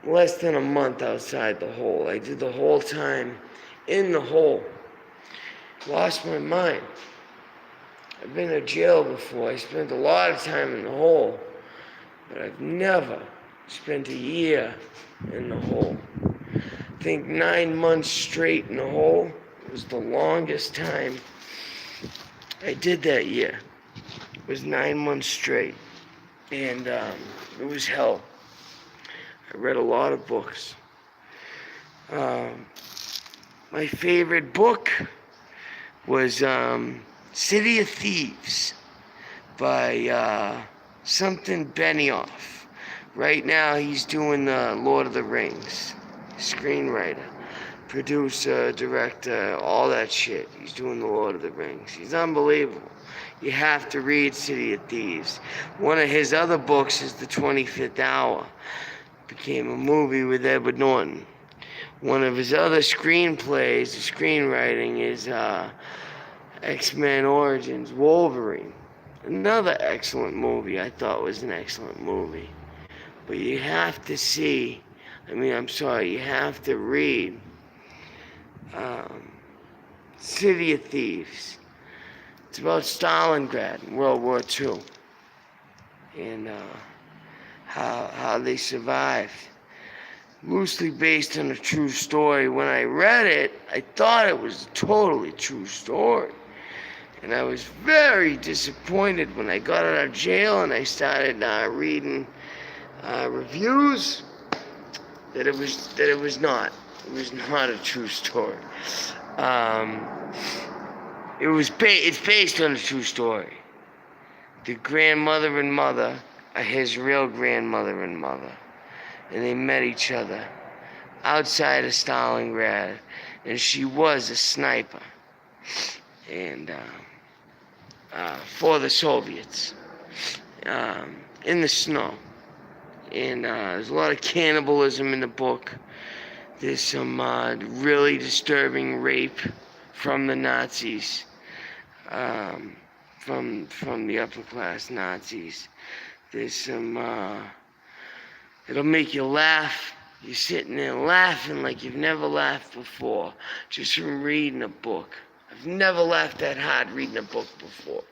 less than a month outside the hole. I did the whole time in the hole. Lost my mind. I've been to jail before. I spent a lot of time in the hole, but I've never spent a year in the hole. I think 9 months straight in the hole was the longest time I did that year. It was 9 months straight, and it was hell. I read a lot of books. My favorite book was City of Thieves by something Benioff. Right now he's doing the Lord of the Rings. Screenwriter, producer, director, all that shit. He's doing the Lord of the Rings. He's unbelievable. You have to read City of Thieves. One of his other books is The 25th Hour. Became a movie with Edward Norton. One of his other screenplays, the screenwriting, is X-Men Origins Wolverine. Another excellent movie. I thought was an excellent movie. But you have to you have to read City of Thieves. It's about Stalingrad in World War II. And how they survived. Loosely based on a true story. When I read it, I thought it was a totally true story. And I was very disappointed when I got out of jail and I started reading reviews that it was not a true story. It's based on a true story. The grandmother and mother are his real grandmother and mother, and they met each other outside of Stalingrad, and she was a sniper, and for the Soviets, in the snow. And there's a lot of cannibalism in the book. There's some really disturbing rape from the Nazis, from the upper class Nazis. There's some, it'll make you laugh. You're sitting there laughing like you've never laughed before, just from reading a book. I've never laughed that hard reading a book before.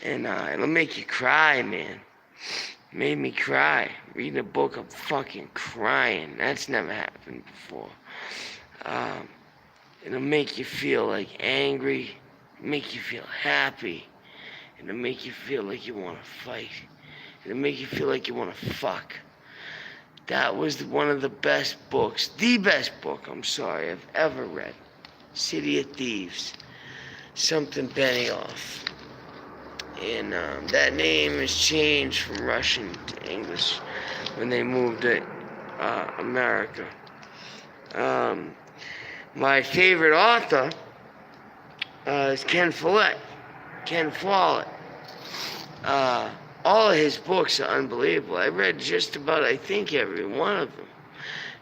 And it'll make you cry, man. Made me cry. Reading a book, I'm fucking crying. That's never happened before. It'll make you feel like angry, make you feel happy, it'll make you feel like you want to fight. It'll make you feel like you want to fuck. That was one of the best books, the best book, I've ever read. City of Thieves. Something Benioff. And that name has changed from Russian to English when they moved to America. My favorite author is Ken Follett. All of his books are unbelievable. I read just about, I think, every one of them.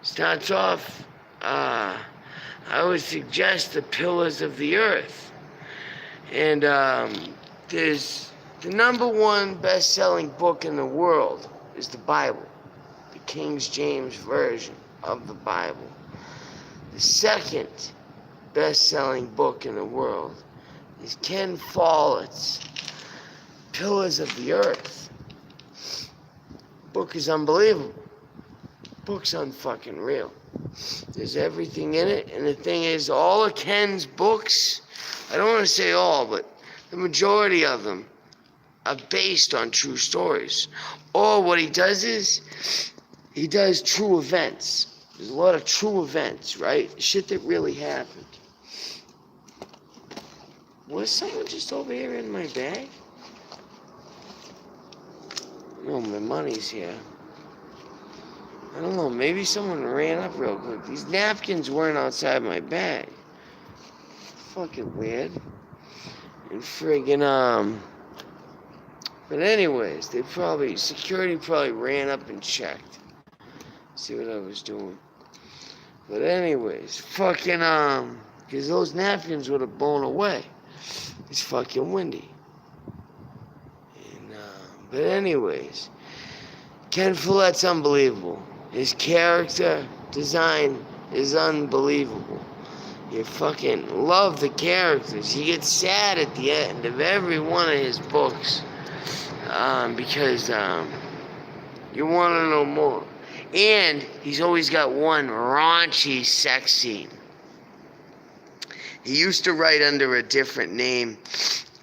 Starts off, I would suggest The Pillars of the Earth. And there's the number one best-selling book in the world is the Bible, the King James Version of the Bible. The second best-selling book in the world is Ken Follett's Pillars of the Earth. Book is unbelievable. Book's unfucking real. There's everything in it, and the thing is, all of Ken's books, I don't want to say all, but the majority of them are based on true stories. Or what he does is, he does true events. There's a lot of true events, right? Shit that really happened. Was someone just over here in my bag? No, my money's here. I don't know, maybe someone ran up real quick. These napkins weren't outside my bag. Fucking weird. And friggin', but anyways, security probably ran up and checked. See what I was doing. But anyways, fucking, because those napkins would have blown away. It's fucking windy. And, but anyways, Ken Follett's unbelievable. His character design is unbelievable. You fucking love the characters. You get sad at the end of every one of his books. Because you want to know more. And he's always got one raunchy sex scene. He used to write under a different name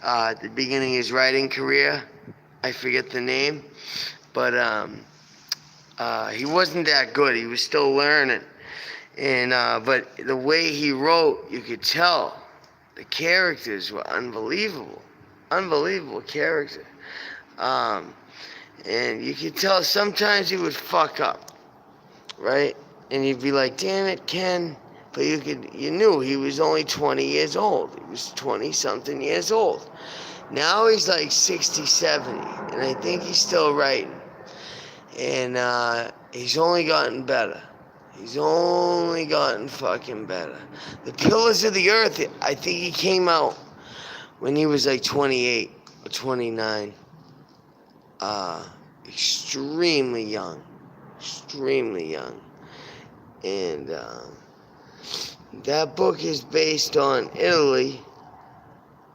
at the beginning of his writing career. I forget the name. But he wasn't that good. He was still learning. And but the way he wrote, you could tell the characters were unbelievable. Unbelievable character. And you could tell sometimes he would fuck up, right? And you'd be like, damn it, Ken. But you knew he was only 20 years old. He was 20-something years old. Now he's like 60, 70, and I think he's still writing. And he's only gotten better. He's only gotten fucking better. The Pillars of the Earth, I think he came out when he was like 28 or 29. Extremely young. Extremely young. And that book is based on Italy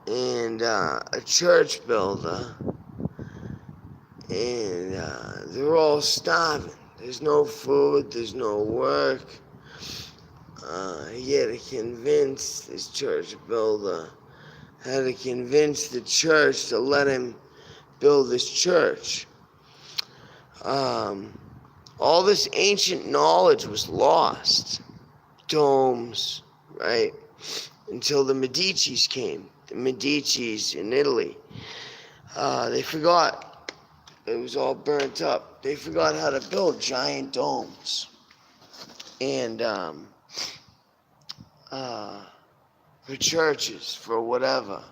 and a church builder. And they're all starving. There's no food, there's no work. He had to convince this church builder, had to convince the church to let him build this church. All this ancient knowledge was lost. Domes, right? Until the Medicis came. The Medicis in Italy. They forgot. It was all burnt up. They forgot how to build giant domes. And for churches, for whatever.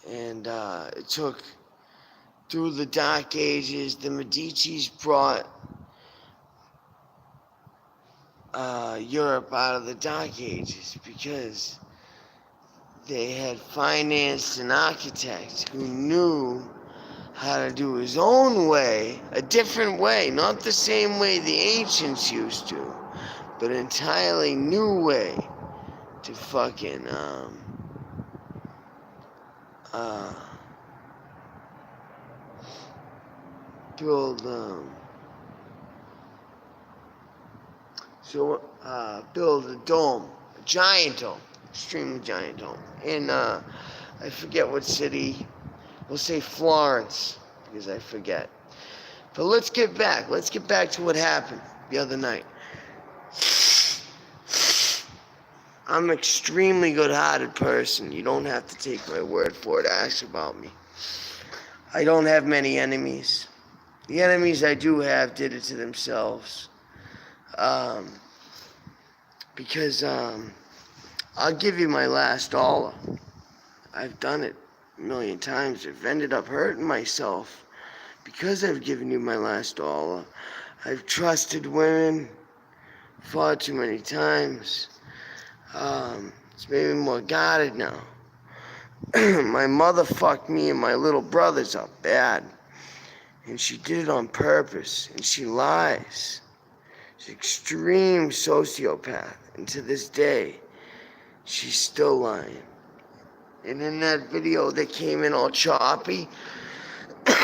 And it took, through the Dark Ages, the Medicis brought Europe out of the Dark Ages because they had financed an architect who knew how to do his own way, a different way, not the same way the ancients used to, but an entirely new way to fucking build build a dome, a giant dome, extremely giant dome, in I forget what city. We'll say Florence, because I forget. But let's get back to what happened the other night. I'm an extremely good-hearted person. You don't have to take my word for it. Ask about me. I don't have many enemies. The enemies I do have did it to themselves. Because I'll give you my last dollar. I've done it a million times. I've ended up hurting myself because I've given you my last dollar. I've trusted women far too many times. It's maybe more guarded now. My mother fucked me and my little brothers up bad. And she did it on purpose. And she lies. She's an extreme sociopath. And to this day, she's still lying. And in that video that came in all choppy,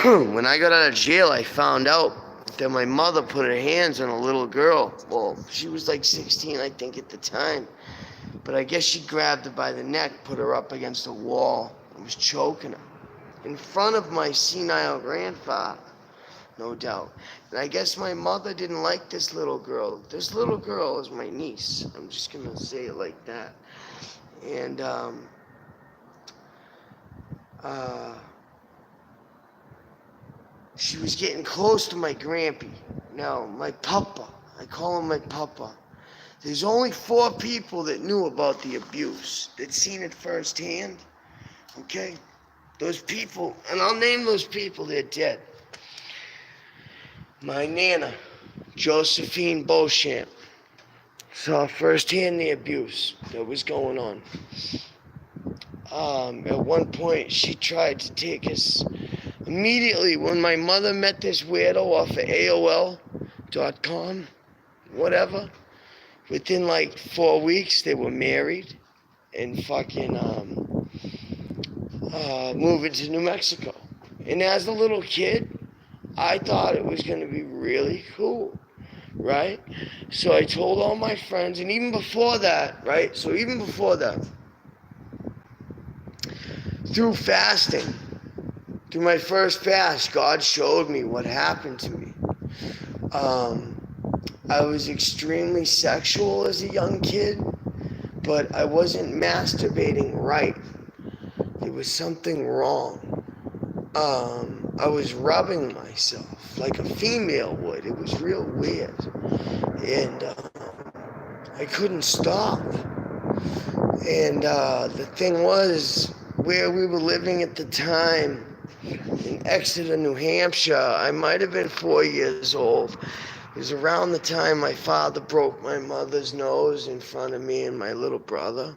when I got out of jail, I found out that my mother put her hands on a little girl. Well, she was like 16, I think, at the time. But I guess she grabbed her by the neck, put her up against a wall, and was choking her. In front of my senile grandfather, no doubt. And I guess my mother didn't like this little girl. This little girl is my niece. I'm just going to say it like that. And, she was getting close to my grampy. Now, my papa, I call him my papa. There's only 4 people that knew about the abuse, that seen it firsthand, okay? Those people, and I'll name those people, they're dead. My Nana, Josephine Beauchamp, saw firsthand the abuse that was going on. At one point, she tried to take us. Immediately, when my mother met this weirdo off of AOL.com, whatever, within like 4 weeks, they were married and fucking moving to New Mexico. And as a little kid, I thought it was going to be really cool, right? So I told all my friends, and even before that, right? So even before that, through fasting, through my first fast, God showed me what happened to me. I was extremely sexual as a young kid, but I wasn't masturbating right. There was something wrong. I was rubbing myself like a female would. It was real weird. And I couldn't stop. And the thing was, where we were living at the time, in Exeter, New Hampshire, I might have been 4 years old. It was around the time my father broke my mother's nose in front of me and my little brother.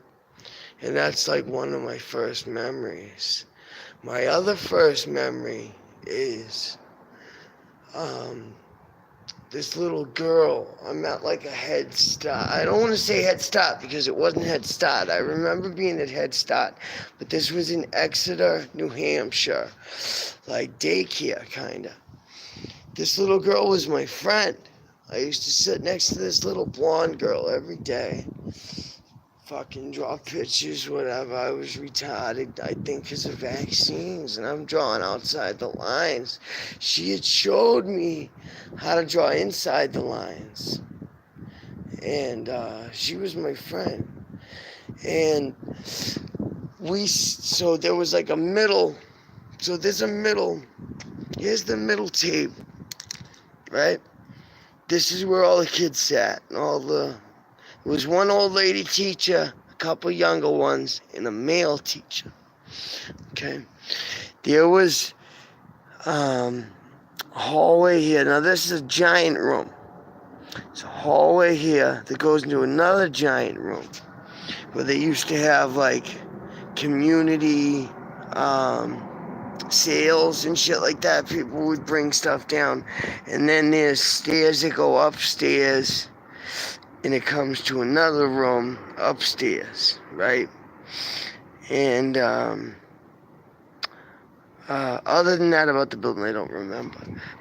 And that's like one of my first memories. My other first memory is this little girl. I'm at like a Head Start. I don't want to say Head Start because it wasn't Head Start. I remember being at Head Start, but this was in Exeter, New Hampshire, like daycare kind of. This little girl was my friend. I used to sit next to this little blonde girl every day. Fucking draw pictures, whatever. I was retarded, I think, because of vaccines, and I'm drawing outside the lines. She had showed me how to draw inside the lines, and she was my friend. And so there was like a middle, so there's a middle, here's the middle table, right? This is where all the kids sat, and it was one old lady teacher, a couple younger ones, and a male teacher. Okay. There was a hallway here. Now this is a giant room. It's a hallway here that goes into another giant room where they used to have like community sales and shit like that. People would bring stuff down. And then there's stairs that go upstairs. And it comes to another room upstairs, right? And other than that about the building, I don't remember.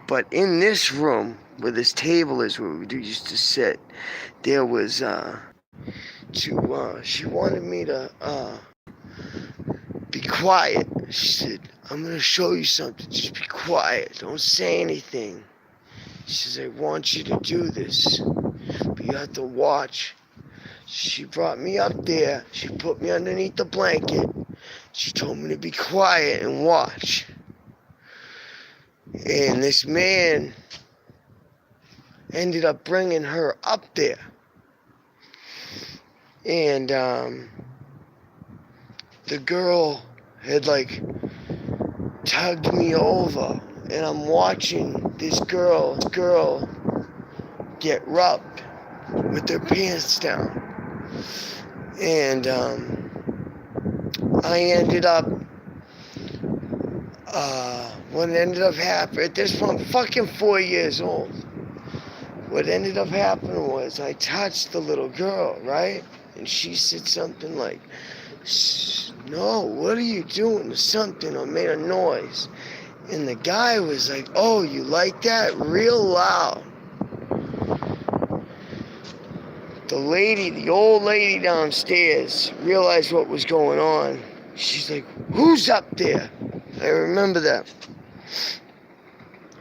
But in this room, where this table is, where we used to sit, there was, she wanted me to be quiet. She said, I'm going to show you something. Just be quiet. Don't say anything. She says, I want you to do this. But you have to watch. She brought me up there. She put me underneath the blanket. She told me to be quiet and watch. And this man ended up bringing her up there. And the girl had like tugged me over. And I'm watching this girl get rubbed with their pants down. And I ended up, what ended up happening, at this point, I'm fucking 4 years old. What ended up happening was I touched the little girl, right? And she said something like, no, what are you doing? Or something, or made a noise. And the guy was like, oh, you like that? Real loud. The old lady downstairs realized what was going on. She's like, who's up there? I remember that.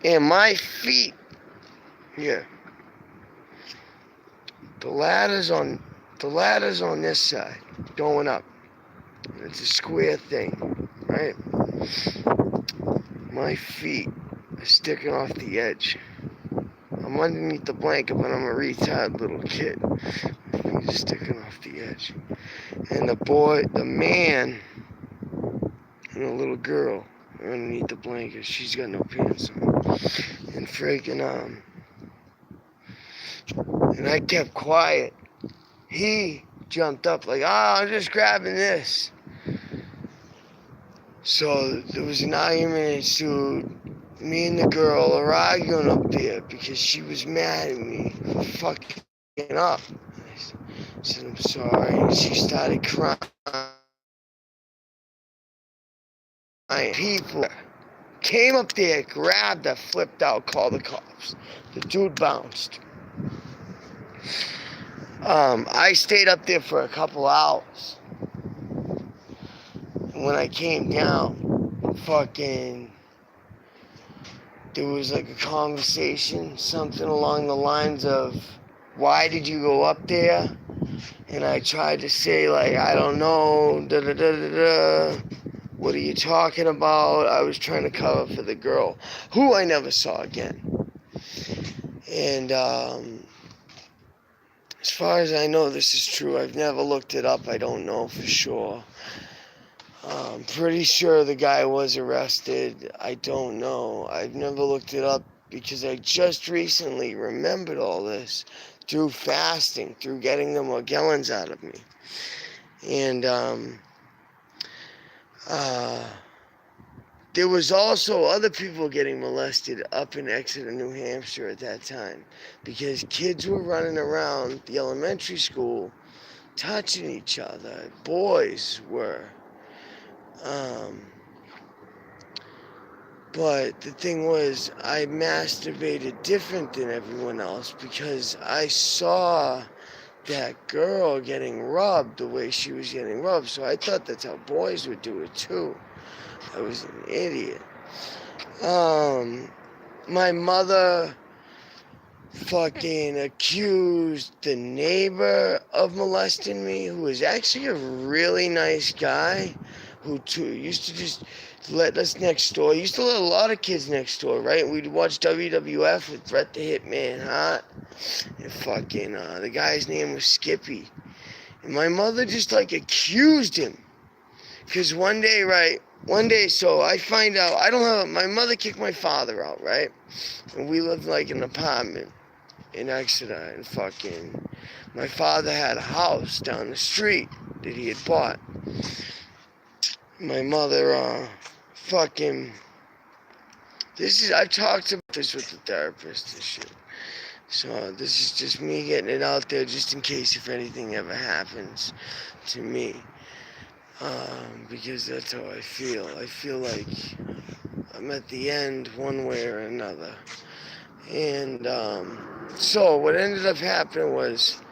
And my feet, yeah, the ladder's on this side, going up. It's a square thing, right? My feet are sticking off the edge. I'm underneath the blanket, but I'm a retarded little kid. My feet are sticking off the edge. And the man, and a little girl are underneath the blanket. She's got no pants on. And freaking, and I kept quiet. He jumped up like, I'm just grabbing this. So there was an argument ensued. Me and the girl are arguing up there because she was mad at me for fucking up. I said, I'm sorry. And she started crying. People came up there, grabbed her, flipped out, called the cops. The dude bounced. I stayed up there for a couple hours. When I came down, there was like a conversation, something along the lines of, why did you go up there? And I tried to say, like, I don't know, da-da-da-da-da. What are you talking about? I was trying to cover for the girl, who I never saw again. And as far as I know, this is true. I've never looked it up. I don't know for sure. I'm pretty sure the guy was arrested. I don't know. I've never looked it up because I just recently remembered all this through fasting, through getting the Morgellons out of me. And there was also other people getting molested up in Exeter, New Hampshire at that time, because kids were running around the elementary school touching each other. Boys were. But the thing was, I masturbated different than everyone else because I saw that girl getting rubbed the way she was getting rubbed. So I thought that's how boys would do it too. I was an idiot. My mother fucking accused the neighbor of molesting me, who was actually a really nice guy, who used to just let us next door. He used to let a lot of kids next door, right? We'd watch WWF with Bret the Hitman Hart. And fucking, the guy's name was Skippy. And my mother just, like, accused him. Because one day, so I find out, my mother kicked my father out, right? And we lived, like, in an apartment in Exeter. And fucking, my father had a house down the street that he had bought. My mother, I've talked about this with the therapist and shit. So this is just me getting it out there just in case if anything ever happens to me. Because that's how I feel. I feel like I'm at the end one way or another. And so what ended up happening was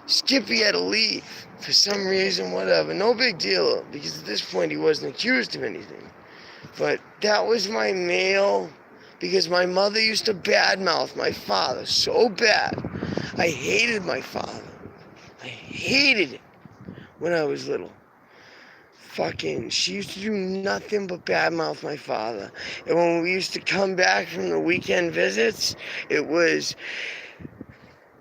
Skippy had to leave for some reason, whatever. No big deal, because at this point he wasn't accused of anything. But that was my nail, because my mother used to badmouth my father so bad. I hated my father. I hated it when I was little. She used to do nothing but badmouth my father. And when we used to come back from the weekend visits,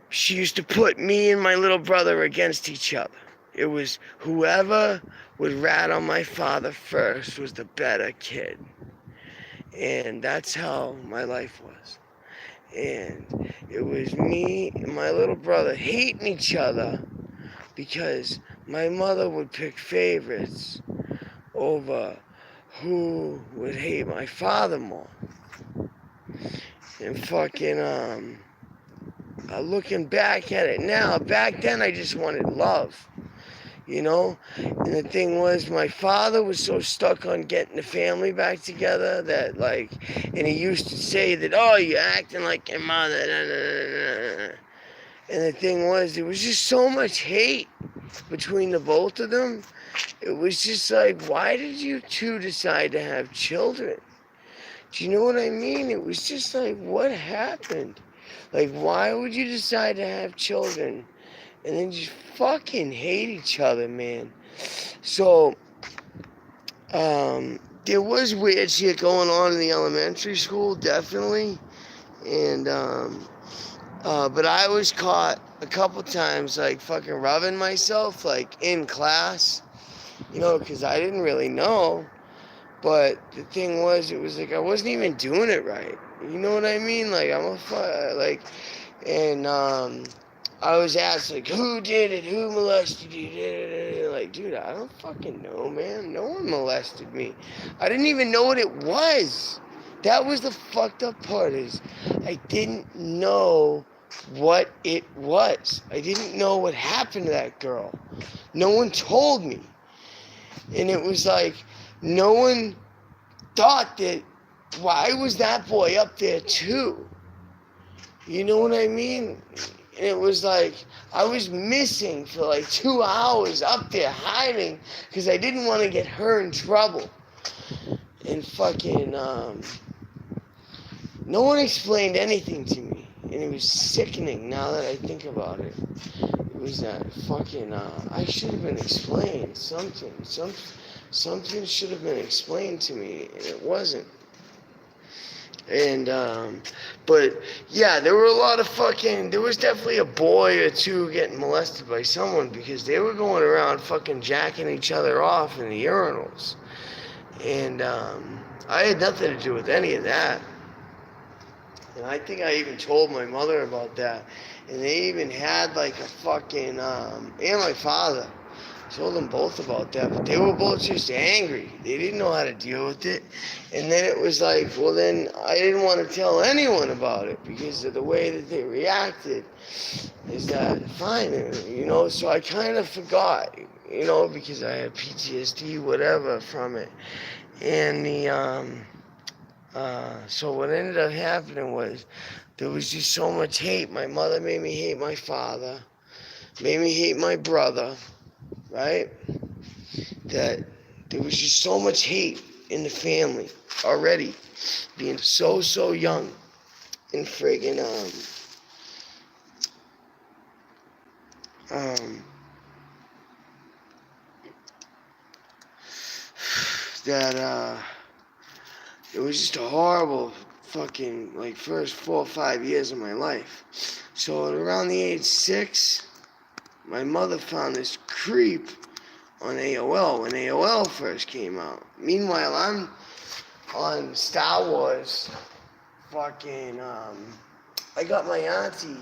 she used to put me and my little brother against each other. It was whoever would rat on my father first was the better kid. And that's how my life was. And it was me and my little brother hating each other because my mother would pick favorites over who would hate my father more. And fucking, looking back at it now, back then I just wanted love, you know? And the thing was, my father was so stuck on getting the family back together that, like, and he used to say that, oh, you're acting like your mother, and the thing was, there was just so much hate between the both of them. It was just like, why did you two decide to have children? Do you know what I mean? It was just like, what happened? Like, why would you decide to have children and then just fucking hate each other, man? So, there was weird shit going on in the elementary school, definitely. And, but I was caught a couple times, like, fucking rubbing myself, like, in class, you know, because I didn't really know. But the thing was, it was like I wasn't even doing it right. You know what I mean? Like, and I was asked, like, who did it? Who molested you? Like, dude, I don't fucking know, man. No one molested me. I didn't even know what it was. That was the fucked up part, is I didn't know what it was. I didn't know what happened to that girl. No one told me. And it was like, no one thought that, why was that boy up there too? You know what I mean? And it was like, I was missing for like 2 hours up there hiding because I didn't want to get her in trouble. And fucking, no one explained anything to me. And it was sickening now that I think about it. It was that fucking, I should have been explained something. Something should have been explained to me, and it wasn't. And, but, yeah, there were a lot of there was definitely a boy or two getting molested by someone because they were going around fucking jacking each other off in the urinals. And, I had nothing to do with any of that. And I think I even told my mother about that. And they even had like a fucking, and my father. Told them both about that, but they were both just angry. They didn't know how to deal with it. And then it was like, well, then I didn't want to tell anyone about it because of the way that they reacted. Is that fine, you know? So I kind of forgot, you know, because I had PTSD, whatever, from it. And so what ended up happening was there was just so much hate. My mother made me hate my father, made me hate my brother. Right? That there was just so much hate in the family already, being so young, and friggin' that it was just a horrible fucking like first 4 or 5 years of my life. So at around the age 6. My mother found this creep on AOL when AOL first came out. Meanwhile, I'm on Star Wars. Fucking, I got my auntie.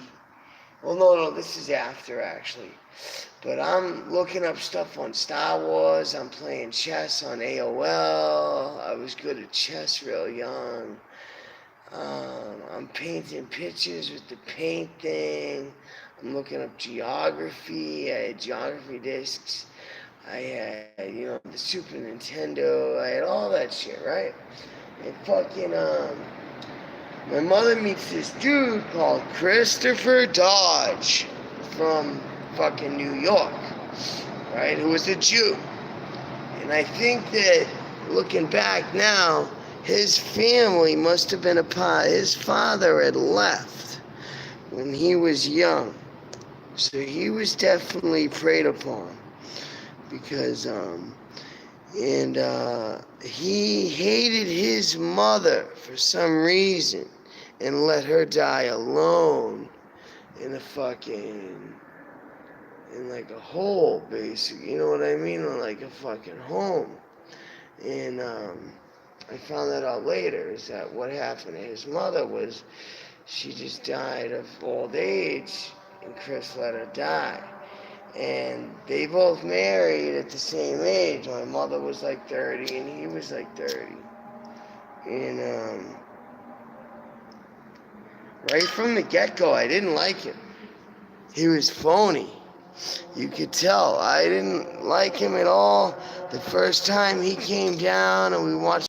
Well, no, this is after actually. But I'm looking up stuff on Star Wars. I'm playing chess on AOL. I was good at chess real young. I'm painting pictures with the paint thing. I'm looking up geography. I had geography discs. I had, you know, the Super Nintendo. I had all that shit, right? And fucking, my mother meets this dude called Christopher Dodge from fucking New York, right? Who was a Jew. And I think that, looking back now, his family must have been his father had left when he was young. So he was definitely preyed upon because, he hated his mother for some reason and let her die alone in like a hole, basically, you know what I mean? Or like a fucking home. And, I found that out later, is that what happened to his mother was she just died of old age, and Chris let her die. And they both married at the same age. My mother was like 30 and he was like 30. And right from the get-go, I didn't like him. He was phony. You could tell. I didn't like him at all. The first time he came down and we watched